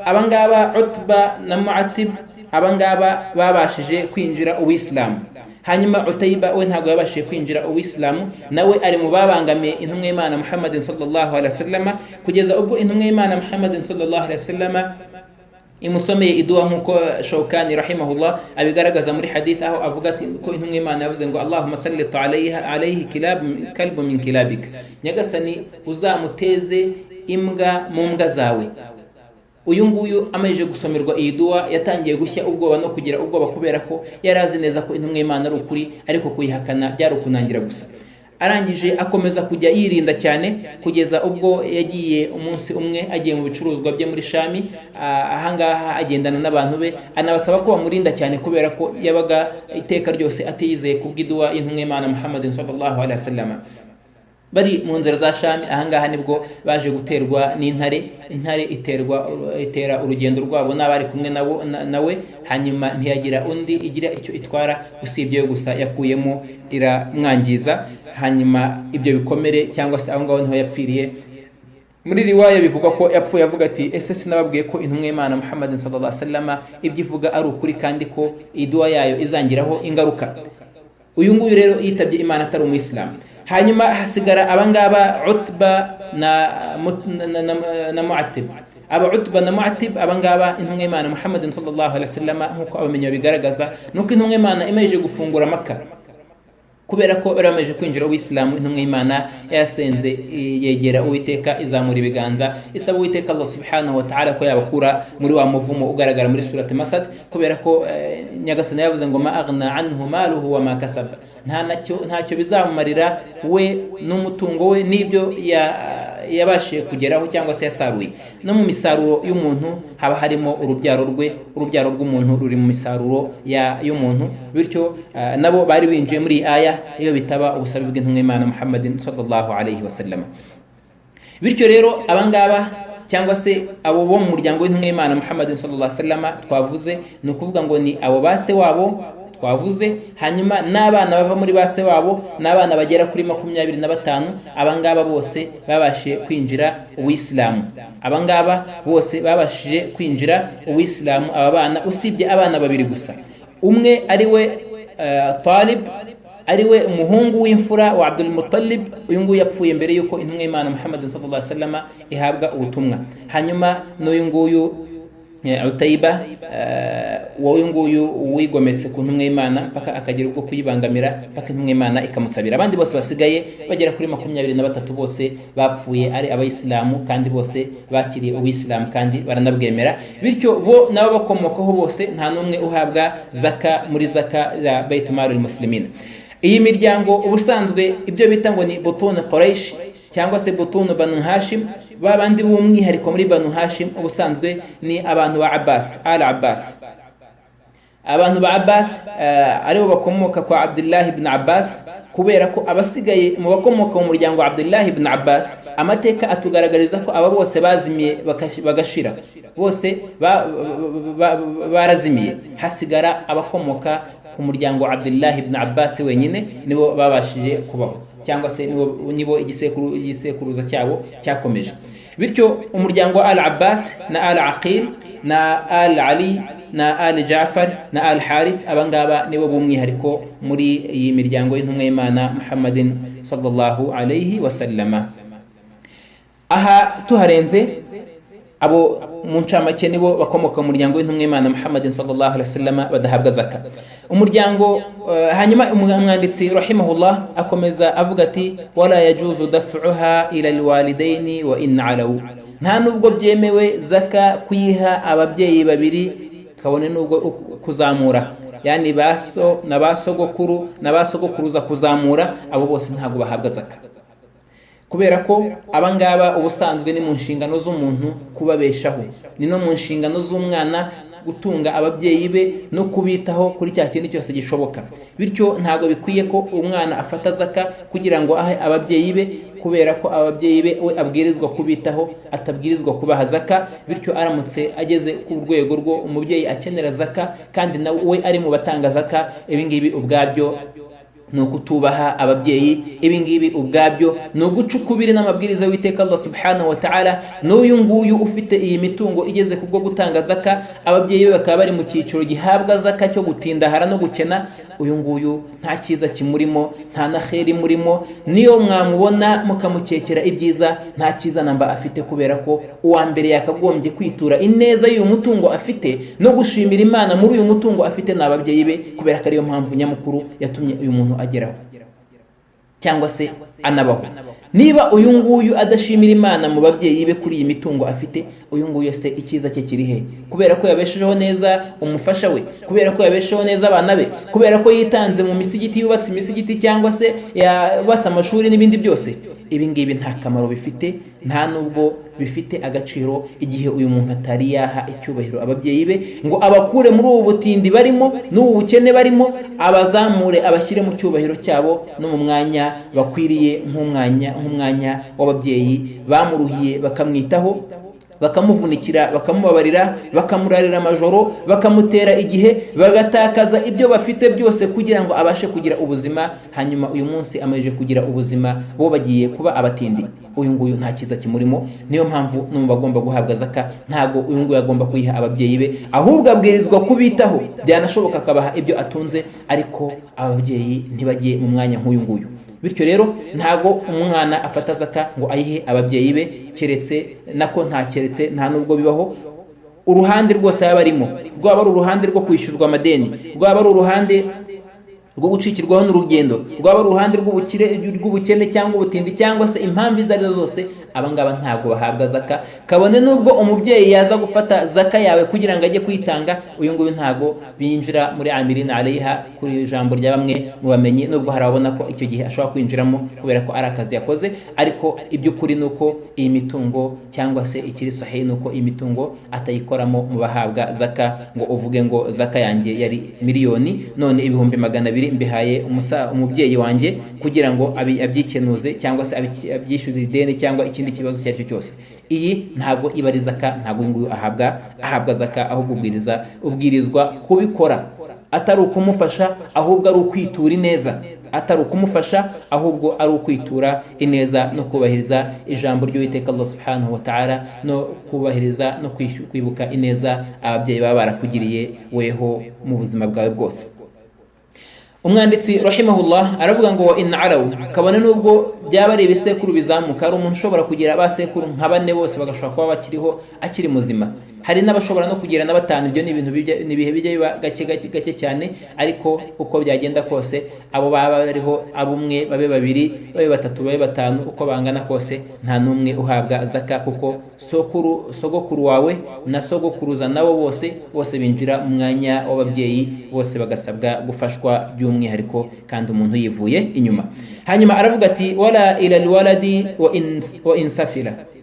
Abangaba Utba na Mu'attib, abangaba babashije kwinjira Ubuislamu. Hanyuma Utayba we ntago yabashije kwinjira Ubuislamu, nawe ari mu babangamiye intumwa y'Imana Muhammadin sallallahu alaihi wasallam, kugeza ubwo intumwa y'Imana Muhammadin sallallahu alaihi wasallam imusomeye iduwa nk'uko Shawkani rahimahullah abigaragaza muri hadith, aho avuga ati ko intumwa y'Imana yavuze ngo Allahumma sallit alayhi kalbu min kilabik, Nyagasani uzamuteze imbwa mu mbwa zawe. Uyu nguyu amaze gusomerwa iyi duwa yatangiye gushya ubwoba no kugira ubwoba, kubera ko yari azi neza ko intumwa y'Imana ari ukuri, ariko kuyihakana byari ukunangira gusa. Arangije akomeza kujya yirinda cyane, kugeza ubwo yagiye umunsi umwe agiye mu bicuruzwa bye muri Shami. Ahangaha agendana n'abantu be, anabasaba ko bamurinda cyane, kubera ko yabaga iteka ryose atiyizeye kubw'iduwa y'intumwa y'Imana Muhammadin sallallahu alaihi wasallam. bari mu nzira za Shami. Ahangaha nibwo baje guterwa n'intare. Intare itera urugendo rwabo n'abari kumwe nawe, hanyuma ntiyagira undi igira icyo itwara usibye gusa yakuyemo iramwangiza. Hanyuma ibyo bikomere cyangwa se aho ngaho niho yapfiriye. Muri riwaya bivuga ko yapfuye avuga ati ese sinababwiye ko intumwa y'Imana Muhammad sallallahu alaihi wasallam ibyo ivuga ari ukuri kandi ko idua yayo izangiraho ingaruka. Uyu nguyu rero yitabye Imana atari umuyisilamu. Hanyuma hasigara abangaba Utba na Mu'attib. Utba na Mu'attib abangaba intumwa y'Imana Muhammad sallallahu alaihi wasallam nkuko abamenye bigaragaza nuko intumwa y'Imana imaze gufungura Makka, kubera ko baramaje kwinjira uw'islamu. Intumwa y'Imana yasenze yegera Uwiteka, izamura ibiganza isaba Uwiteka Allah subhanahu wa ta'ala ko yabakura muri wa muvumo ugaragara muri surati Masad, kubera ko Nyagasani yavuze ngo ma aghna anhu maluhu wa ma kasab, ntacyo bizamumarira we n'umutungo we n'ibyo yabashiye kugeraho cyangwa se yasaruye. No mu misaruro y'umuntu haba harimo urubyaro rw'umuntu ruri mu misaruro y'umuntu. Bityo nabo bari binjiye muri aya iyo bitaba ubusabe bw'intumwa y'Imana Muhammadin sallallahu alaihi wasallam. Bityo rero abangaba cyangwa se abo bo mu muryango w'intumwa y'Imana Muhammadin sallallahu alaihi wasallam twavuze, ni ukuvuga ngo ni abo base wabo twavuze, hanyuma n'abana bava muri base wabo n'abana bagera kuri 25. Abangaba bose babashije kwinjira uw'islamu. Abangaba bose babashije kwinjira uw'islamu, aba bana usibye abana babiri gusa. Umwe ari we Talib, ari we umuhungu w'imfura wa Abdul Muttalib. Uyu nguyu yapfuye mbere yuko intumwa y'Imana Muhammad sallallahu alaihi wasallam ihabwa ubutumwa. Hanyuma n'uyu nguyu Utaiba, uyu nguyu wigometse ku ntumwa y'Imana paka akagira ubwo kuyibangamira paka intumwa y'Imana ikamusabira. Abandi bose basigaye bagera kuri 23 bose bapfuye ari abayisilamu kandi bose bakiriye uw'islamu kandi baranabwemera. Bityo bo nabo bakomokaho bose nta numwe uhabwa zaka muri zaka ya Baitul Muslimin. Iyi miryango ubusanzwe ibyo bita ngo ni Butun Quraysh cyangwa se Butun Banu Hashim, babandi b'umwihariko muri Banu Hashim ubusanzwe ni abantu ba Abbas, Al-Abbas. Abantu ba Abbas aribo bakomoka kwa Abdullah ibn Abbas, kubera ko abasigaye mu bakomoka mu muryango wa Abdullah ibn Abbas amateka atugaragariza ko aba bose bazimiye bagashira, bose barazimiye. Hasigara abakomoka ku muryango wa Abdullah ibn Abbas wenyine nibo babashije kubaho, cyangwa se nibo igisekuruza cyabo cyakomeje. Bityo umuryango wa Al-Abbas na Al-Aqil na Al-Ali na Al-Ja'far na Al-Harith, abangaba nibo b'umwihariko muri iyi miryango y'intumwa y'Imana Muhammadin sallallahu alaihi wasallam. Aha tuharenze abo mu ncamake nibo bakomoka mu muryango w'intumwa y'Imana Muhammadin sallallahu alaihi wasallam badahabwa zaka. Umuryango hanyuma umwanditsi rahimahullah akomeza avuga ati wala yajuzu daf'uha ila alwalidaini wa in alaw, nta nubwo byemewe zaka kuyiha ababyeyi babiri kabone nubwo kuzamura, yani baso na basogokuru na basogokuruza kuzamura, abo bose ntago bahabwa zaka, kubera ko abangaba ubusanzwe ni mu nshingano z'umuntu kubabeshaho, ni no mu nshingano z'umwana gutunga ababyeyi be no kubitaho kuri cya kintu cyose gishoboka. Bityo ntago bikwiye ko umwana afata zaka kugira ngo ahe ababyeyi be, kubera ko ababyeyi be we abwirizwa kubitaho, atabwirizwa kubaha zaka. Bityo aramutse ageze ku rwego rwo umubyeyi akenera zaka kandi nawe we ari mu batanga zaka, ibingibi ubwabyo no kutubaha ababyeyi, ibingibi ubwabyo no gucukubira n'amabwiriza y'Uwiteka Allah subhanahu wa ta'ala. N'uyu nguyu ufite iyi mitungo igeze kubwo gutanga zaka, ababyeyi be bakaba bari mu cyiciro gihabwa zaka cyo gutindahara no gukena, uyu nguyu nta cyiza kimurimo, nta na kheri murimo. Niyo mwamubona mukamukekera ibyiza, nta cyiza namba afite, kubera ko uwa mbere yakagombye kwitura ineza y'uyu mutungo afite no gushimira Imana muri uyu mutungo afite n'ababyeyi be, kubera ko ariyo mpamvu nyamukuru yatumye uyu muntu ageraho cyangwa se anabaho. Niba uyu nguyu adashimira Imana mu babyeyi be kuri iyi mitungo afite, uyu nguyu se icyiza cye kiri he? Kubera ko yabeshejeho neza umufasha we, kubera ko yabeshejeho neza abana be, kubera ko yitanze mu misigiti, yubatse imisigiti cyangwa se yabatse amashuri n'ibindi byose, ibi ngibi nta kamaro bifite, nta nubwo bifite agaciro igihe uyu muntu atari yaha icyubahiro ababyeyi be ngo abakure muri ubu butindi barimo n'ubu bukene barimo, abazamure abashyire mu cyubahiro cyabo no mu mwanya bakwiriye nk'umwanya w'ababyeyi bamuruhiye bakamwitaho, bakamuvunikira, bakamubabarira, bakamurarira amajoro, bakamutera igihe, bagatakaza ibyo bafite byose kugira ngo abashe kugira ubuzima. Hanyuma uyu munsi amaze kugira ubuzima, bo bagiye kuba abatindi. Uyu nguyu nta cyiza kimurimo. Niyo mpamvu n'umwe bagomba guhabwa zaka, ntago uyu nguyu agomba kuyiha ababyeyi be, ahubwo abwirizwa kubitaho, byanashoboka akabaha ibyo atunze, ariko ababyeyi ntibajye mu mwanya nk'uyu nguyu. Bityo rero ntago umwana afata zaka ngo ayihe ababyeyi be, keretse nta nubwo bibaho uruhande rwose yaba arimo, rwaba ari uruhande rwo kwishyurwa amadeni, rwaba ari uruhande rwo gucikirwaho n'urugendo, rwaba ari uruhande rw'ubukene cyangwa ubutindi cyangwa se impamvu izo arizo zose, abangaba ntabwo bahabwa zaka. Kabone nubwo umubyeyi yaza gufata zaka yawe kugira ngo ajye kuyitanga, uyu nguyu ntago binjira muri amirina alayha, kuri ijambo rya bamwe mu bamenyi, nubwo harabona ko icyo gihe ashobora kwinjiramo kubera ko ari akazi yakoze, ariko iby'ukuri nuko iyi mitungo cyangwa se ikiri sahihi nuko iyi mitungo atayikoramo mu bahabwa zaka, ngo uvuge ngo zaka yanjye yari miliyoni, none 200,000 mbihaye umubyeyi wanjye kugira ngo abyikenuze cyangwa se abyishyuze ideni cyangwa ikindi kibazo cyari cyo cyose. Iyi ntago iba ari zaka, ntago uyu nguyu ahabwa zaka, ahubwo ubwirizwa kubikora atari ukumufasha, ahubwo ari ukwitura ineza, atari ukumufasha, ahubwo ari ukwitura ineza no kubahiriza ijambo ry'Uwiteka Allah subhanahu wa ta'ala, no kubahiriza no kwibuka ineza ababyeyi baba barakugiriye weho mu buzima bwawe bwose. Umwanditsi rahimahullah aravuga ngo in araw, kabone nubwo byaba ari ibisekuru bizamuka, ari umuntu ushobora kugira abasekuru nka 4 bose bagashobora kuba bakiriho akiri muzima. Hari n'abashobora no kugira na 5, ibyo ni ibintu nibihe bijya biba gake cyane, ariko uko byagenda kose abo baba bariho, abumwe babe 2, babe 3, babe 5, uko bangana kose nta numwe uhabwa zaka, kuko sogokuru wawe na sogokuruza nabo bose binjira mu mwanya w'ababyeyi, bose bagasabwa gufashwa by'umwihariko kandi umuntu yivuye inyuma. Hanyuma aravuga ati wala ila alwaladi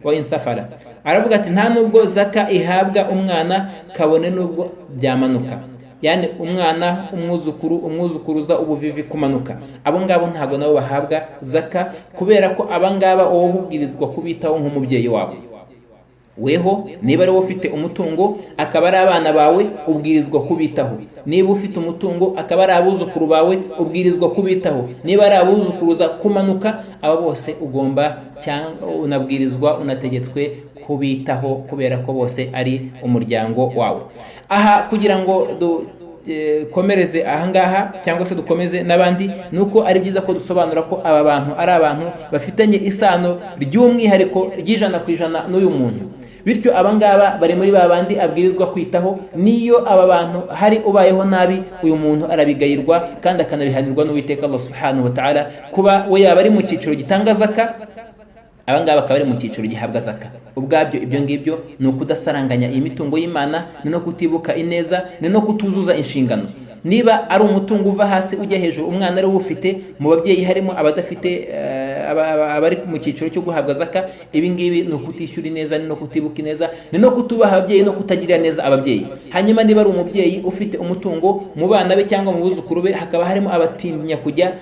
wa insafala, aravuga ati nta nubwo zaka ihabwa umwana kabone nubwo byamanuka, yani umwana, umwuzukuruza, ubuvivi kumanuka, abo ngabo ntago nabo bahabwa zaka, kubera ko abangaba wowe ubwirizwa kubitaho nk'umubyeyi wabo. Weho niba ari wowe ufite umutungo akaba ari abana bawe, ubwirizwa kubitaho. Niba ufite umutungo akaba ari abuzukuru bawe, ubwirizwa kubitaho. Niba ari abuzukuruza kumanuka, aba bose ugomba cyangwa unabwirizwa, unategetswe kubitaho, kubera ko bose ari umuryango wawe. Aha kugira ngo komereze ahangaha cyangwa se dukomeze n'abandi, nuko ari byiza ko dusobanura ko aba bantu ari abantu bafitanye isano ry'umwihariko ry'100% n'uyu muntu. Bityo abangaba bari muri babandi abwirizwa kwitaho. Niyo aba bantu hari ubayeho nabi, uyu muntu arabigayirwa kandi akanabihanirwa n'Uwiteka Allah subhanahu wa ta'ala, kuba we yaba ari mu cyiciro gitanga zaka, abangaba bakaba bari mu cyiciro gihabwa zaka. Ubwabyo ibyo ngibyo ni ukudasaranganya iyi mitungo y'Imana, ni no kutibuka ineza, ni no kutuzuza inshingano. Niba ari umutungo uva hasi ujya hejuru, umwana ari ufite, mu babyeyi harimo abadafite, abari mu cyiciro cyo guhabwa zaka, ibi ngibi ni ukutishyura ineza, ni no kutibuka ineza, ni no kutubaha ababyeyi, no kutagirira neza ababyeyi. Hanyuma niba ari umubyeyi ufite umutungo, mu bana be cyangwa mu buzukuru be hakaba harimo abatinya kujya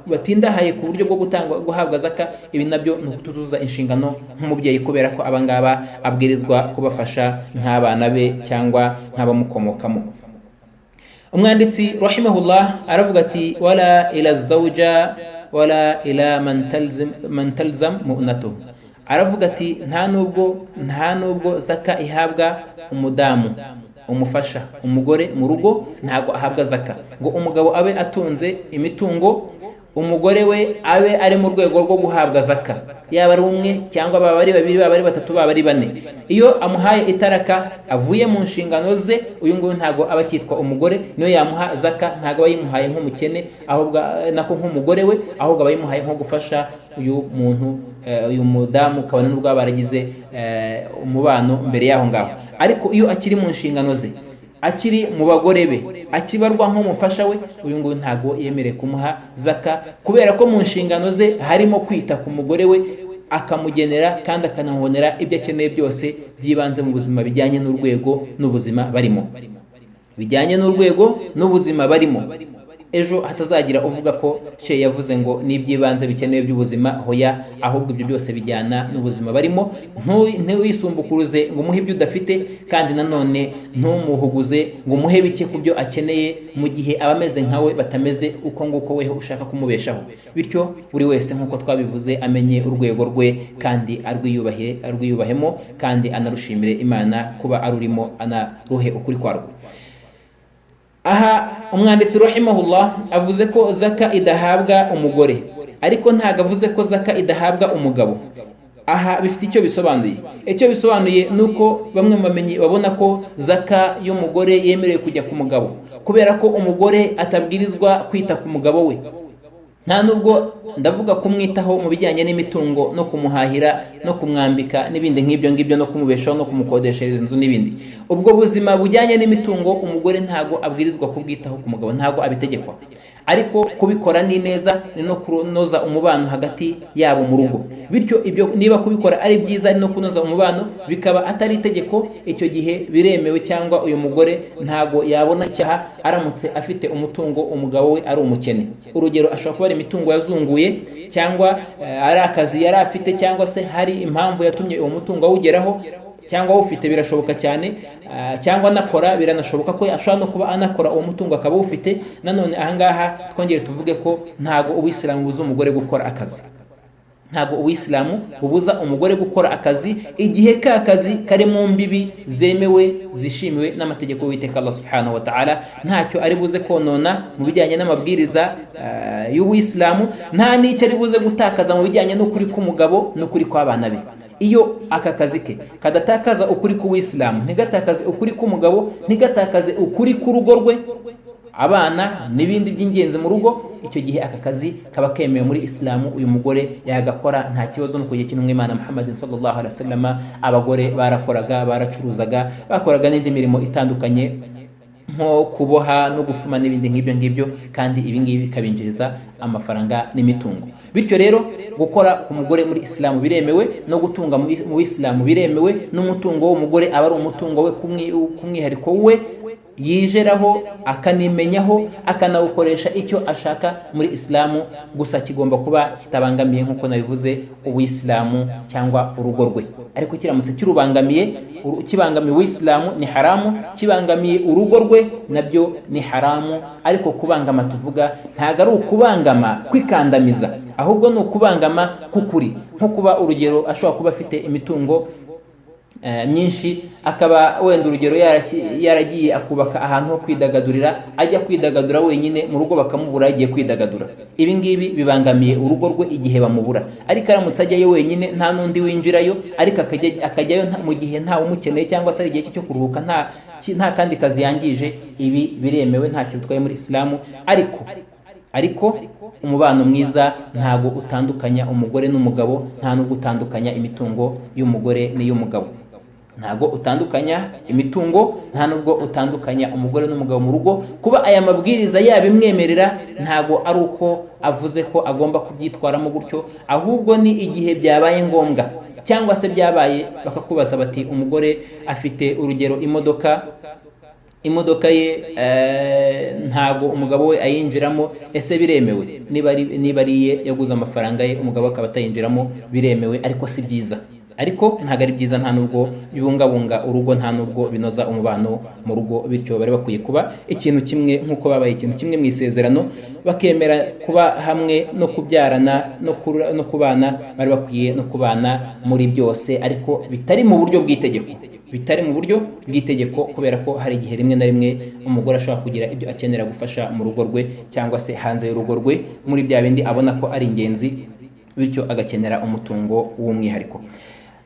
batindahaye ku buryo bwo guhabwa zaka, ibi nabyo ni ukutuzuza inshingano nk'umubyeyi, kubera ko abangaba abwirizwa kubafasha nk'abana be cyangwa nk'abamukomokamo. Umwanditsi rahimahullah aravuga ati wala ila zawja wala ila man talzam mu'natuhu, aravuga ati nta nubwo zaka ihabwa umudamu, umufasha, umugore mu rugo ntago ahabwa zaka. Ngo umugabo abe atunze imitungo, umugore we abe ari mu rwego rwo guhabwa zaka, yaba ari umwe cyangwa baba ari 2, baba ari 3, baba ari 4. Iyo amuhaye itaraka avuye mu nshingano ze, uyu nguyu ntago aba cyitwa umugore. Niyo yamuha zaka ntago aba yimuhaye nk'umukene, ahubwo nako nk'umugore we, ahubwo aba yimuhaye nko gufasha uyu muntu, uyu mudamu, kabone n'ubwo baragize umubano mbere yaho ngaho. Ariko iyo akiri mu nshingano ze, akiri mu bagore be, akibarwa nk'umufasha we, uyu nguyu ntago yemereye kumuha zaka, kubera ko mu nshingano ze harimo kwita ku mugore we, akamugenera kandi akanamubonera ibyo akeneye byose byibanze mu buzima bijyanye n'urwego n'ubuzima barimo, bijyanye n'urwego n'ubuzima barimo. Ejo hatazagira uvuga ko she yavuze ngo n'iby'ibanze bikenewe by'ubuzima, hoya, ahubwo ibyo byose bijyana n'ubuzima barimo. Ntiwisumbukuruze ngo umuhe ibyo udafite, kandi nanone ntumuhuguze ngo umuhe bike ku byo akeneye, mu gihe abameze nkawe batameze uko nguko weho ushaka kumubeshaho. Bityo buri wese nk'uko twabivuze amenye urwego rwe kandi arwiyubahemo, kandi anarushimire Imana kuba arurimo, anaruhe ukuri kwarwo. Aha umwanditsi rahimahullah avuze ko zaka idahabwa umugore, ariko ntago avuze ko zaka idahabwa umugabo. Aha bifite icyo bisobanuye. Icyo bisobanuye nuko bamwe mu bamenyi babona ko zaka y'umugore yemerewe kujya ku mugabo, kubera ko umugore atabwirizwa kwita ku mugabo we. Nta nubwo ndavuga kumwitaho mu bijyanye n'imitungo no kumuhahira no kumwambika n'ibindi nk'ibyo ngibyo, no kumubeshaho no kumukodeshereza inzu n'ibindi. Ubwo buzima bujyanye n'imitungo umugore ntago abwirizwa kubwitaho ku mugabo, ntago abitegekwa, ariko kubikora ni neza, ni no kunoza umubano hagati yabo mu rugo. Bityo ibyo niba kubikora ari byiza, no kunoza umubano, bikaba atari itegeko, icyo gihe biremewe, cyangwa uyu mugore ntago yabona cyaha aramutse afite umutungo umugabo we ari umukene. Urugero, ashobora kuba ari imitungo yazunguye, cyangwa ari akazi yari afite, cyangwa se hari impamvu yatumye uwo mutungo awugeraho, cyangwa ufite, birashoboka cyane, cyangwa anakora, biranashoboka ko ashobora no kuba anakora uwo mutungo akaba ufite. Nanone ahangaha twongere tuvuge ko ntago Uwisilamu bubuza umugore gukora akazi, ntago Uwisilamu bubuza umugore gukora akazi, igihe ka kazi kari mu mbibi zemewe zishimiwe n'amategeko y'Uwiteka Allah subhanahu wa ta'ala. Ntacyo ari buze konona mu bijyanye n'amabwiriza y'Uwisilamu, nta n'icyo ari buze gutakaza mu bijyanye n'ukuri k'umugabo n'ukuri kw'abana be. Iyo aka kazi ke kadatakaza ukuri k'Uwisilamu, ntigatakaze ukuri k'umugabo, ntigatakaze ukuri k'urugo rwe, abana n'ibindi by'ingenzi mu rugo, icyo gihe aka kazi kaba kemewe muri Islamu. Uyu mugore yagakora nta kibazo, no kujya kinumwe Imana Muhammad sallallahu alaihi wasallam abagore barakoraga, baracuruzaga, bakoraga n'indi mirimo itandukanye nko kuboha no gufuma n'ibindi nk'ibyo, kandi ibi ngibi bikabinjiriza amafaranga n'imitungo. Bityo rero gukora ku mugore muri Islamu biremewe, no gutunga mu Islamu biremewe, n'umutungo w'umugore aba ari umutungo we kumwihariko we yijeraho, akanimenyaho, akanawukoresha icyo ashaka muri Islamu. Gusa kigomba kuba kitabangamiye nk'uko nabivuze Uwisilamu cyangwa urugo rwe. Ariko kiramutse kibangamiye Uwisilamu ni haramu, kibangamiye urugo rwe nabyo ni haramu. Ariko kubangama tuvuga ntago ari ukubangama kwikandamiza, ahubwo ni ukubangama k'ukuri. Nko kuba urugero, ashobora kuba afite imitungo myinshi, akaba wenda urugero yaragiye akubaka ahantu ho kwidagadurira, ajya kwidagadura wenyine mu rugo bakamubura yagiye kwidagadura. Ibi ngibi bibangamiye urugo rwe igihe bamubura. Ariko aramutse ajyayo wenyine, nta n'undi winjirayo, ariko akajyayo mu gihe ntawe umukeneye, cyangwa se ari igihe cyo kuruhuka, nta kandi kazi yangije, ibi biremewe, ntacyo bitwaye muri Islamu. Ariko umubano mwiza ntago utandukanya umugore n'umugabo, nta nubwo utandukanya imitungo y'umugore n'iy'umugabo, ntago utandukanya imitungo, nta nubwo utandukanya umugore n'umugabo mu rugo. Kuba aya mabwiriza yabimwemerera, ntago ari uko avuze ko agomba kubyitwaramo gutyo, ahubwo ni igihe byabaye ngombwa, cyangwa se byabaye bakakubaza bati umugore afite urugero imodoka ye ntago umugabo we ayinjiramo, ese biremewe? Niba ariye yaguze amafaranga ye, umugabo akaba atayinjiramo, biremewe, ariko si byiza. Ariko ntago ari byiza, nta nubwo bibungabunga urugo, nta nubwo binoza umubano mu rugo. Bityo bari bakwiye kuba ikintu kimwe, nk'uko babaye ikintu kimwe mu isezerano, bakemera kuba hamwe no kubyarana no kubana. Bari bakwiye no kubana muri byose, ariko bitari mu buryo bw'itegeko, kubera ko hari igihe rimwe na rimwe umugore ashobora kugira ibyo akenera gufasha mu rugo rwe, cyangwa se hanze y'urugo rwe, muri bya bindi abona ko ari ingenzi, bityo agakenera umutungo w'umwihariko.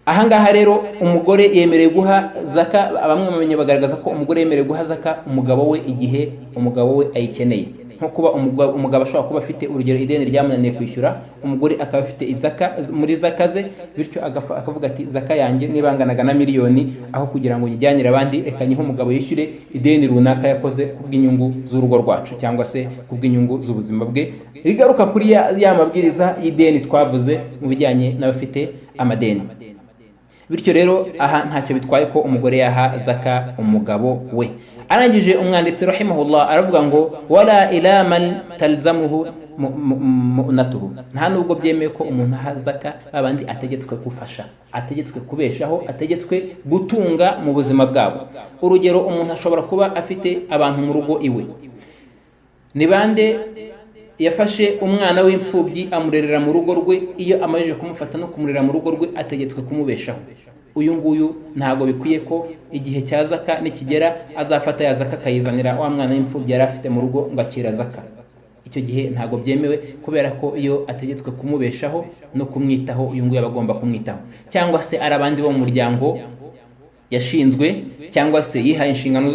Ahangaha rero umugore yemerewe guha zaka, bamwe bamenye bagaragaza ko umugore yemerewe guha zaka umugabo we igihe umugabo we ayikeneye. nko kuba umugabo ashobora kuba afite urugero ideni ryamunaniye kwishyura, umugore akaba afite izaka muri zaka ze, bityo akavuga ati zaka yanjye nibanganaga na miliyoni, aho kugira ngo yijyanire abandi reka nyihe umugabo yishyure ideni runaka yakoze kubw'inyungu z'urugo rwacu cyangwa se kubw'inyungu z'ubuzima bwe. Rigaruka kuri ya mabwiriza y'ideni twavuze mu bijyanye n'abafite amadeni. Bityo rero aha ntacyo bitwaye ko umugore yaha zaka umugabo we. Arangije umwanditsi rahimahullah aravuga ngo wala ila man talzamuhu mu'natuhu, nta nubwo byemeye ko umuntu aha zaka abandi ategetswe gufasha, ategetswe kubeshaho, ategetswe gutunga mu buzima bwabo. Urugero, umuntu ashobora kuba afite abantu mu rugo iwe, ni bande yafashe umwana w'imfubyi amurerera mu rugo rwe, iyo amajije kumufata no kumurera mu rugo rwe ategetswe kumubeshaho. Uyu nguyu ntago bikwiye ko igihe cya zaka nikigera azafata ya zaka akayizanira wa mwana w'imfubyi yari afite mu rugo ngo akira zaka. Icyo gihe ntago byemewe, kubera ko iyo ategetswe kumubeshaho no kumwitaho, uyu nguyu aba agomba kumwitaho. Cyangwa se ari abandi bo mu muryango yashinzwe cyangwa se yihaye inshingano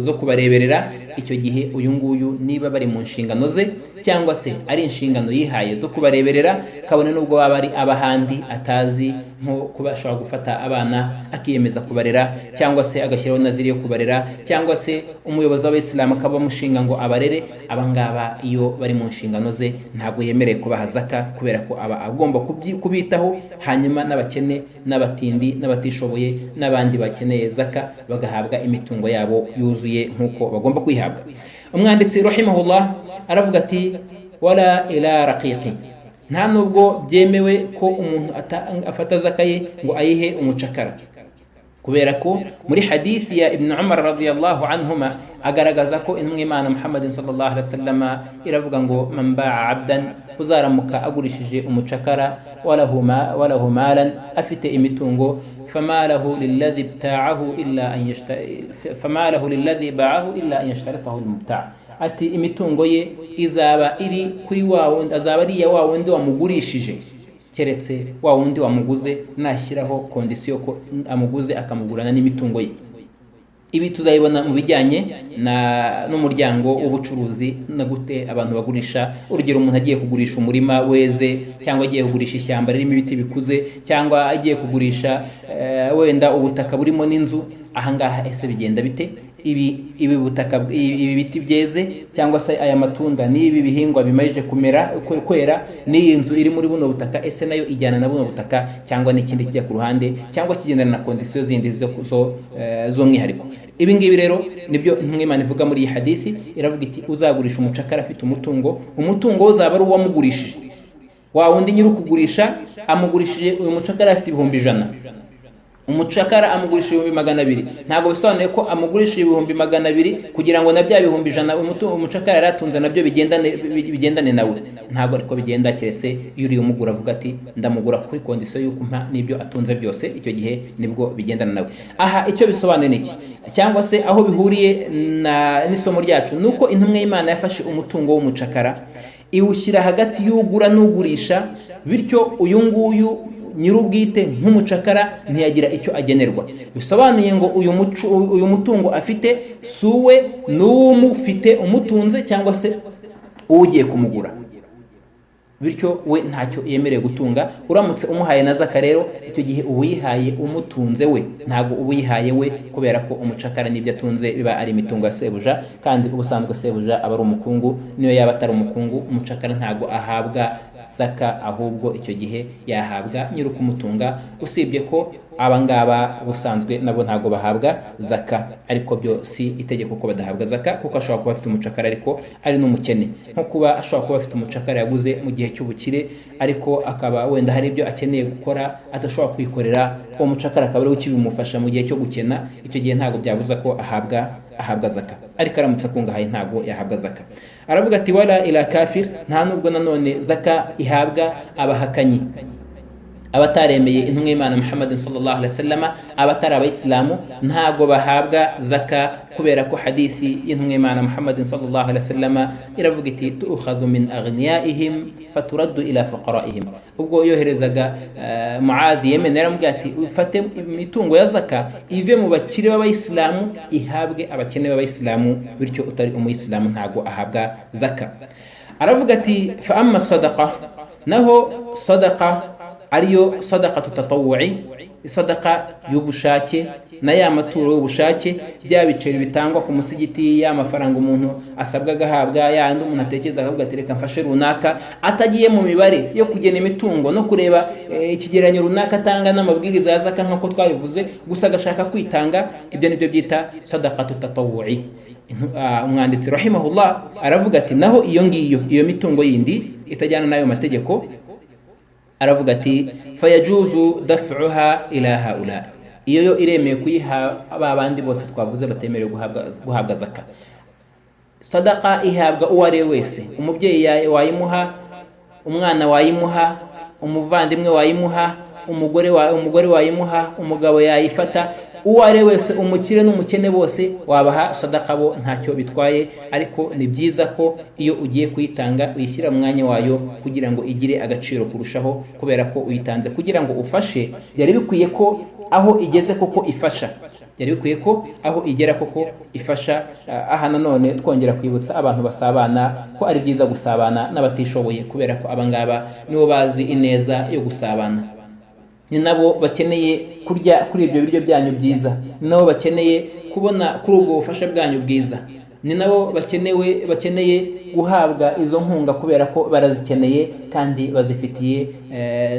zo kubareberera, icyo gihe uyu nguyu niba bari mu nshingano ze cyangwa se ari inshingano yihaye zo kubareberera, kabone nubwo baba ari abahandi atazi, nko kuba ashobora gufata abana akiyemeza kubarera, cyangwa se agashyiraho nadhiri yo kubarera, cyangwa se umuyobozi w'Abayisilamu akaba amushinga ngo abarere, abangaba iyo bari mu nshingano ze ntabwo yemereye kubaha zaka, kubera ko aba agomba kubitaho. Hanyuma n'abakene n'abatindi n'abatishoboye n'abandi bakeneye zaka bagahabwa imitungo yabo yuzuye nk'uko bagomba kwihabwa. Umwanditsi rahimahullah aravuga ati wala ila raqiqi, nta nubwo byemewe ko umuntu afata zaka ye ngo ayihe umucakara, kubera ko muri hadithi ya Ibn Umar radiyallahu anhuma agaragaza ko intumwa Imana Muhammadin sallallahu alaihi wasallam iravuga ngo man ba'a abdan, uzaramuka agurishije umucakara, walahu malan, afite imitungo, famalahu lilladhi bta'ahu illa an yashtaritahu al-mubta', ati imitungo ye izaba iri kuri wa wundi, azaba ari iya wa wundi wamugurishije, keretse wa wundi wamuguze nashyiraho kondisiyo ko amuguze akamugurana n'imitungo ye. Ibi tuzayibona mu bijyanye n'umuryango w'ubucuruzi na gute abantu bagurisha. Urugero, umuntu agiye kugurisha umurima weze, cyangwa agiye kugurisha ishyamba ririmo ibiti bikuze, cyangwa agiye kugurisha wenda ubutaka burimo n'inzu. Ahangaha ese bigenda bite? Ibi butaka, ibi biti byeze, cyangwa se aya matunda n'ibi bihingwa bimaze kwera, n'iyi nzu iri muri buno butaka, ese nayo ijyana na buno butaka cyangwa n'ikindi kijya ku ruhande, cyangwa kigendana na kondisiyo zindi z'umwihariko. Ibi ngibi rero nibyo intumwa Imana ivuga muri iyi hadithi. Iravuga iti uzagurisha umucakara afite umutungo uzaba ari uwamugurishije. Wa wundi nyiri ukugurisha amugurishije uyu mucakara afite ibihumbi 100, umucakara amugurishije ibihumbi 200. Ntabwo bisobanuye ko amugurishije ibihumbi 200 kugira ngo na bya bihumbi 100 umucakara yaratunze nabyo bigendane nawe. Ntabwo ariko bigenda, keretse iyo uri umugura avuga ati ndamugura kuri kondisiyo y'uko mpa n'ibyo atunze byose, icyo gihe nibwo bigendana nawe. Aha icyo bisobanuye niki, cyangwa se aho bihuriye n'isomo ryacu, nuko intumwa y'Imana yafashe umutungo w'umucakara iwushyira hagati y'ugura n'ugurisha, bityo uyu nguyu nyirubwite nk'umucakara ntiyagira icyo agenerwa. Bisobanuye ngo uyu mutungo afite suwe n'uwumufite umutunze cyangwa se ugiye kumugura, bityo we ntacyo yemerewe gutunga. Uramutse umuhaye na zaka rero, icyo gihe uwihaye umutunze we, ntabwo uwihaye we, kubera ko umucakara n'ibyo atunze biba ari imitungo ya sebuja, kandi ubusanzwe sebuja aba ari umukungu. Niyo yaba atari umukungu, umucakara ntabwo ahabwa zaka, ahubwo icyo gihe yahabwa nyirukumutunga, usibye ko abangaba busanzwe nabo ntago bahabwa zaka. Ariko byo si itegeko ko badahabwa zaka, kuko ashobora kuba afite umucakara ariko ari n'umukene, nko kuba ashobora kuba afite umucakara yaguze mu gihe cy'ubukire, ariko akaba wenda hari ibyo akeneye gukora adashobora kwikorera, uwo mucakara akaba ari ukibimufasha mu gihe cyo gukena. Icyo gihe ntago byabuza ko ahabwa zaka, ariko aramutse akungahaye ntago yahabwa zaka. Aravuga ati wala ila kafir, nta nubwo nanone zaka ihabwa abahakanyi. abataremeye intumwa y'Imana Muhammad sallallahu alaihi wasallam, abatari abayisilamu ntago bahabwa zaka, kubera ko hadithi y'intumwa y'Imana Muhammad sallallahu alaihi wasallam iravuga iti tu'khadhu min aghniyaihim faturaddu ila fuqaraihim. ubwo yoherezaga Muadh Yemen, yaramubwiye ati ufate imitungo ya zaka ive mu bakire b'abayisilamu ihabwe abakene b'abayisilamu, bityo utari umuyisilamu ntago ahabwa zaka. aravuga ati fa amma sadaqa, naho sadaqa ariyo sadaqatu tatawu'i, isadaqa y'ubushake na ya maturo y'ubushake, bya biceri bitangwa ku musigiti, ya mafaranga umuntu asabwa gahabwa, ya ndi umuntu atekereza akavuga ati reka mfashe runaka, atagiye mu mibare yo kugena imitungo no kureba ikigereranyo runaka atanga n'amabwiriza ya zaka nk'uko twabivuze, gusa agashaka kwitanga. ibyo nibyo byita sadaqatu tatawu'i. umwanditsi rahimahullah aravuga ati naho iyo ngiyo, iyo mitungo yindi itajyana n'ayo mategeko, aravuga ati fayajuzu daf'uha ila haula, iyo yo iremeye kuyiha abandi bose twavuze batemerewe guhabwa zaka. Sadaqa ihabwa uwo ari wese, umubyeyi wayimuha, umwana wayimuha, umuvandimwe wayimuha, umugore wayimuha, umugabo yayifata, uwo ari wese, umukire n'umukene bose wabaha sadaka, bo ntacyo bitwaye. ariko ni byiza ko iyo ugiye kuyitanga uyishyira mu mwanya wayo kugira ngo igire agaciro kurushaho, kubera ko uyitanze kugira ngo ufashe, byari bikwiye ko aho igeze koko ifasha, byari bikwiye ko aho igera koko ifasha. aha nanone twongera kwibutsa abantu basabana ko ari byiza gusabana n'abatishoboye, kubera ko abangaba nibo bazi ineza yo gusabana, ni nabo bakeneye kurya kuri ibyo biryo byanyu byiza, ni nabo bakeneye kubona kuri ubwo bufasha bwanyu bwiza, ni nabo bakeneye guhabwa izo nkunga, kubera ko barazikeneye kandi bazifitiye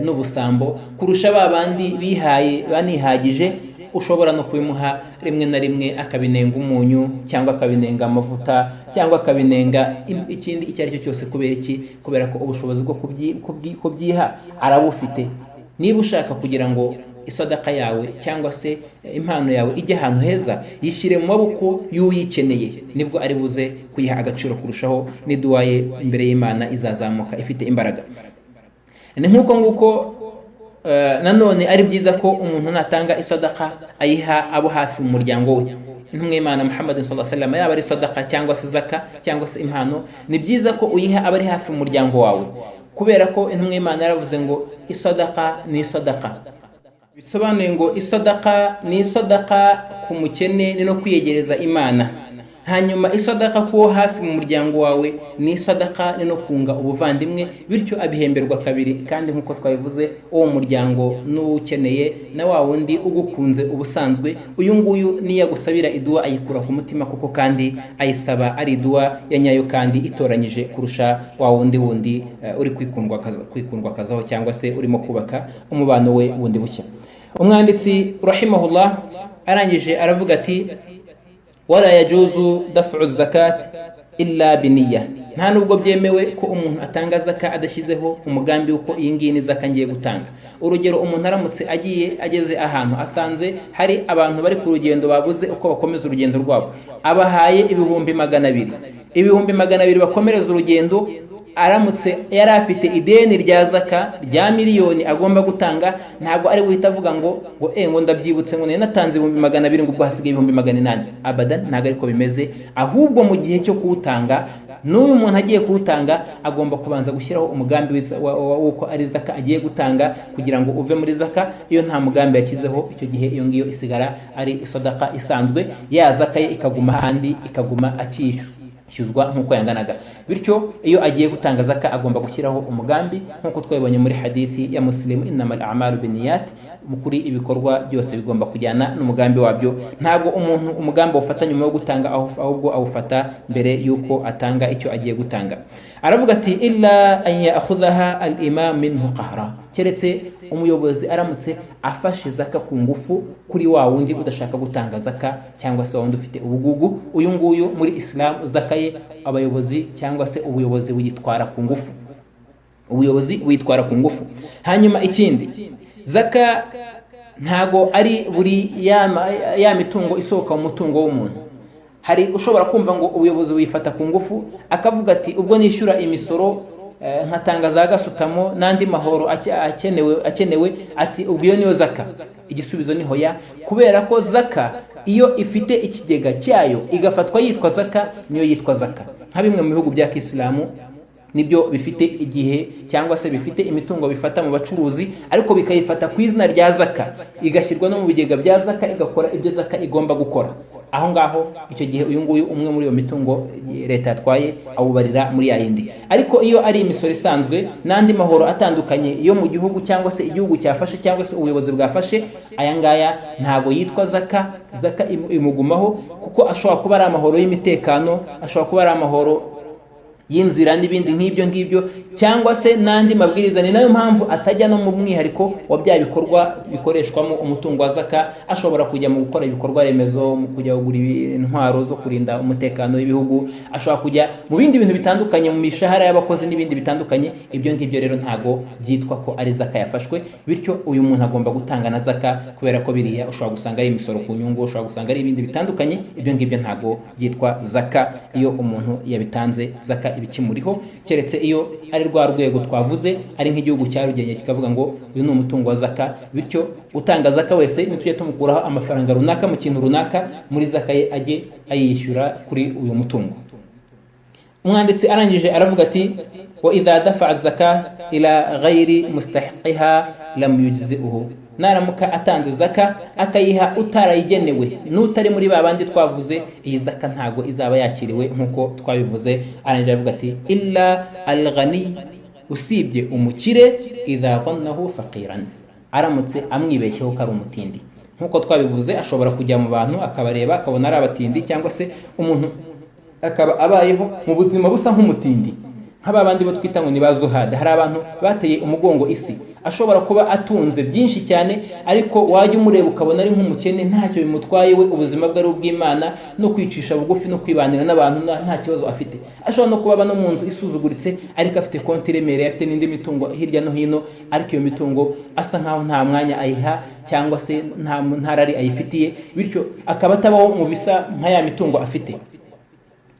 n'ubusambo kurusha ba bandi bihaye banihagije. ushobora no kubimuha rimwe na rimwe akabinenga umunyu, cyangwa akabinenga amavuta, cyangwa akabinenga ikindi icyo ari cyo cyose. kubera iki? kubera ko ubushobozi bwo kubyiha arabufite. niba ushaka kugira ngo isadaka yawe cyangwa se impano yawe ijye ahantu heza, yishyire mu maboko y'uyikeneye, nibwo ari buze kuyiha agaciro kurushaho, n'iduwaye imbere y'Imana izazamuka ifite imbaraga. ni nk'uko nguko nanone ari byiza ko umuntu natanga isadaka ayiha abo hafi mu muryango we. intumwa y'Imana Muhammad sallallahu alaihi wasallam, yaba ari sadaka cyangwa se zaka cyangwa se impano, ni byiza ko uyiha abari hafi mu muryango wawe, kubera ko intumwa y'Imana yaravuze ngo isadaka ni isadaka. bisobanuye ngo isadaka ni isadaka ku mukene, ni no kwiyegereza Imana. hanyuma isadaka kuwo hafi mu muryango wawe ni isadaka, ni no kunga ubuvandimwe, bityo abihemberwa kabiri. kandi nk'uko twabivuze, uwo muryango n'ukeneye na wa wundi ugukunze ubusanzwe, uyu nguyu niyo gusabira iduwa ayikura ku mutima, kuko kandi ayisaba ari iduwa ya nyayo kandi itoranyije kurusha wa wundi uri kwikundwa kazaho, cyangwa se urimo kubaka umubano we wundi bushya. umwanditsi rahimahullah arangije aravuga ati wala yajuzu daf'u zakat illa biniya, nta nubwo byemewe ko umuntu atanga zaka adashyizeho umugambi uko iyi ngiyi ni zaka ngiye gutanga. urugero, umuntu aramutse ageze ahantu asanze hari abantu bari ku rugendo babuze uko bakomeza urugendo rwabo, abahaye ibihumbi 200 bakomereza urugendo. aramutse yari afite ideni rya zaka rya miliyoni agomba gutanga, ntabwo ari buhita avuga ngo ndabyibutse ngo natanze 200 ngo ubwo hasigaye 800. abadan, ntabwo ariko bimeze. ahubwo mu gihe cyo kuwutanga, n'uyu muntu agiye kuwutanga agomba kubanza gushyiraho umugambi w'uko ari zaka agiye gutanga, kugira ngo uve muri zaka. iyo nta mugambi yashyizeho, icyo gihe iyo ngiyo isigara ari isadaka isanzwe, ya zaka ye ikaguma handi, ikaguma akishyuzwa nk'uko yanganaga. bityo iyo agiye gutanga zaka agomba gushyiraho umugambi, nk'uko twabibonye muri hadithi ya Muslim, innamal a'malu binniyat, mukuri ibikorwa byose bigomba kujyana n'umugambi wabyo. ntago umuntu umugambi awufata nyuma yo gutanga, ahubwo awufata mbere yuko atanga icyo agiye gutanga. aravuga ati illa an ya'khudhaha al-imam minhu qahra, keretse umuyobozi aramutse afashe zaka ku ngufu kuri wa wundi udashaka gutanga zaka, cyangwa se wa wundi ufite ubugugu. uyu nguyu muri Islam zaka ye abayobozi cyangwa se ubuyobozi buyitwara ku ngufu. hanyuma ikindi, zaka ntago ari buri ya mitungo isohoka mu mutungo w'umuntu. hari ushobora kumva ngo ubuyobozi buyifata ku ngufu, akavuga ati ubwo nishyura imisoro nkatanga za gasutamo n'andi mahoro akenewe ati ubwo iyo niyo zaka? Igisubizo ni hoya, kubera ko zaka iyo ifite ikigega cyayo igafatwa yitwa zaka niyo yitwa zaka. Nka bimwe mu bihugu bya Kisilamu nibyo bifite igihe cyangwa se bifite imitungo bifata mu bacuruzi, ariko bikayifata ku izina rya zaka, igashyirwa no mu bigega bya zaka, igakora ibyo zaka igomba gukora. Aho ngaho icyo gihe uyu nguyu umwe muri iyo mitungo leta yatwaye awubarira muri ya yindi. Ariko iyo ari imisoro isanzwe n'andi mahoro atandukanye yo mu gihugu cyangwa se igihugu cyafashe cyangwa se ubuyobozi bwafashe, aya ngaya ntago yitwa zaka. Zaka imugumaho kuko ashobora kuba ari amahoro y'imitekano, ashobora kuba ari amahoro y'inzira n'ibindi nk'ibyo ngibyo, cyangwa se n'andi mabwiriza. Ni nayo mpamvu atajya no mu mwihariko wa bya bikorwa bikoreshwamo umutungo wa zaka. Ashobora kujya mu gukora ibikorwa remezo, mu kujya kugura intwaro zo kurinda umutekano w'ibihugu, ashobora kujya mu bindi bintu bitandukanye, mu mishahara y'abakozi n'ibindi bitandukanye. Ibyo ngibyo rero ntago byitwa ko ari zaka yafashwe. Bityo uyu muntu agomba gutanga na zaka, kubera ko biriya ushobora gusanga ari imisoro ku nyungu, ushobora gusanga ari ibindi bitandukanye. Ibyo ngibyo ntago byitwa zaka iyo umuntu yabitanze zaka ibikimuriho, keretse iyo ari rwa rwego twavuze, ari nk'igihugu cyarugenge kikavuga ngo uyu ni umutungo wa zaka. Bityo utanga zaka wese nitujye tumukuraho amafaranga runaka mu kintu runaka, muri zaka ye ajye ayishyura kuri uyu mutungo. Umwanditsi arangije aravuga ati wa idha dafa zaka ila ghairi mustahiqiha lam yujzi'uhu, naramuka atanze zaka akayiha utarayigenewe n'utari muri babandi twavuze, iyi zaka ntago izaba yakiriwe nk'uko twabivuze. Arangije aravuga ati illa al-ghani, usibye umukire, idha dhannahu faqiran, aramutse amwibeshyeho ko ari umutindi. Nk'uko twabivuze, ashobora kujya mu bantu akabareba akabona ari abatindi, cyangwa se umuntu akaba abayeho mu buzima busa nk'umutindi, nk'abandi bo twita ngo ni ba zuhada. Hari abantu bateye umugongo isi, ashobora kuba atunze byinshi cyane, ariko wajya umureba ukabona ari nk'umukene, ntacyo bimutwaye we, ubuzima bwe ari ubw'Imana no kwicisha bugufi no kwibanira n'abantu, nta kibazo afite. Ashobora no kuba no mu nzu isuzuguritse, ariko afite konti iremereye, afite n'indi mitungo hirya no hino, ariko iyo mitungo asa nkaho nta mwanya ayiha cyangwa se nta rari ayifitiye, bityo akaba atabaho mu bisa nka ya mitungo afite.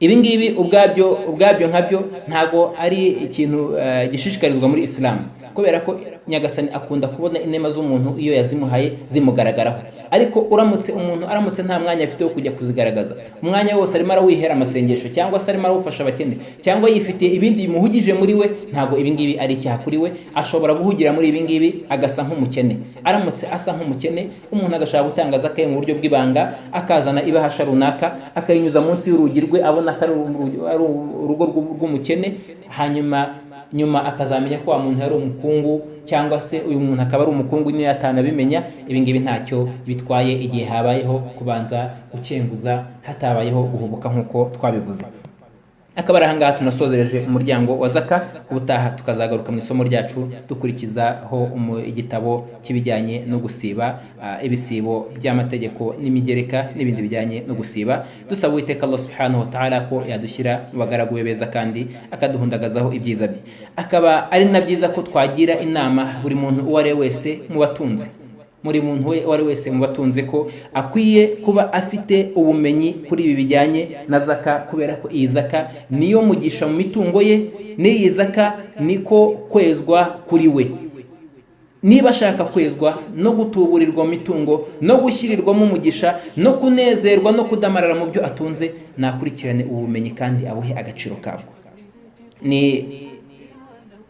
Ibi ngibi ubwabyo nkabyo ntago ari ikintu gishishikarizwa muri Islam, kubera ko Nyagasani akunda kubona inema z'umuntu iyo yazimuhaye zimugaragaraho. Ariko umuntu aramutse nta mwanya afite wo kujya kuzigaragaza, umwanya wose arimo arawihera amasengesho, cyangwa se arimo arawufasha abakene, cyangwa yifitiye ibindi bimuhugije muri we, ntago ibi ngibi ari icyaha kuri we. Ashobora guhugira muri ibi ngibi agasa nk'umukene. Aramutse asa nk'umukene, umuntu agashaka gutanga zaka mu buryo bw'ibanga, akazana ibahasha runaka akayinyuza munsi y'urugi rwe, abona ko ari urugo rw'umukene, nyuma akazamenya ko wa muntu yari umukungu, cyangwa se uyu muntu akaba ari umukungu niyo atanabimenya. Ibi ngibi ntacyo bitwaye igihe habayeho kubanza gukenguza, hatabayeho guhubuka nk'uko twabivuze. Akaba ari ahangaha tunasozereje umuryango wa zaka. Ubutaha tukazagaruka mu isomo ryacu dukurikizaho igitabo kibijyanye no gusiba, ibisibo by'amategeko n'imigereka n'ibindi bijyanye no gusiba. Dusaba Uwiteka Allah subhanahu wa ta'ala ko yadushyira mu bagaragu be beza kandi akaduhundagazaho ibyiza bye. Akaba ari na byiza ko twagira inama buri muntu uwo ari wese mu batunzi, muri muntu we wari wese mu batunze, ko akwiye kuba afite ubumenyi kuri ibi bijyanye na zaka, kubera ko iyi zaka niyo mugisha mu mitungo ye, n'iyi zaka niko kwezwa kuri we. Niba ashaka kwezwa no gutuburirwa mu mitungo, no gushyirirwamo umugisha, no kunezerwa no kudamarara mu byo atunze, nakurikirane ubumenyi kandi abuhe agaciro kabwo. Ni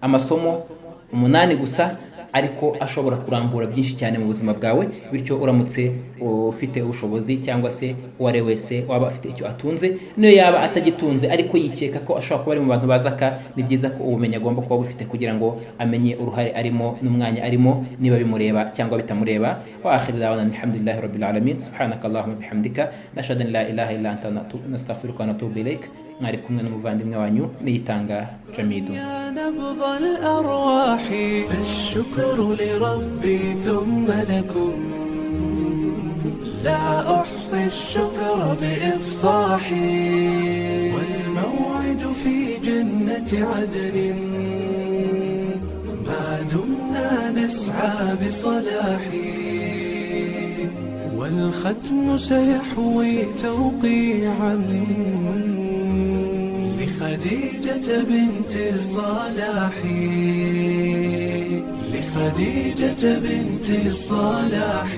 amasomo 8 gusa, ariko ashobora kurambura byinshi cyane mu buzima bwawe. Bityo uramutse ufite ubushobozi, cyangwa se uware wese waba afite icyo atunze, niyo yaba atagitunze ariko yikeka ko ashobora kuba ari mu bantu bazaka, ni byiza ko ubumenyi agomba kuba bufite kugira ngo amenye uruhare arimo n'umwanya arimo, niba bimureba cyangwa bitamureba. Wa akhiru da'wana alhamdulillahi rabbil alamin, subhanakallahumma bihamdika, nashhadu an la ilaha illa anta nastaghfiruka wa natubu ilaik. mwari kumwe n'umuvandimwe wanyu Niyitanga Jamidu. نبض الأرواح فالشكر لربي ثم لكم لا أحصي الشكر بإفصاحي والموعد في جنة عدن ما دمنا نسعى بصلاحي والختم سيحوي توقيعا لخديجة بنت الصلاح، لخديجة بنت الصلاح.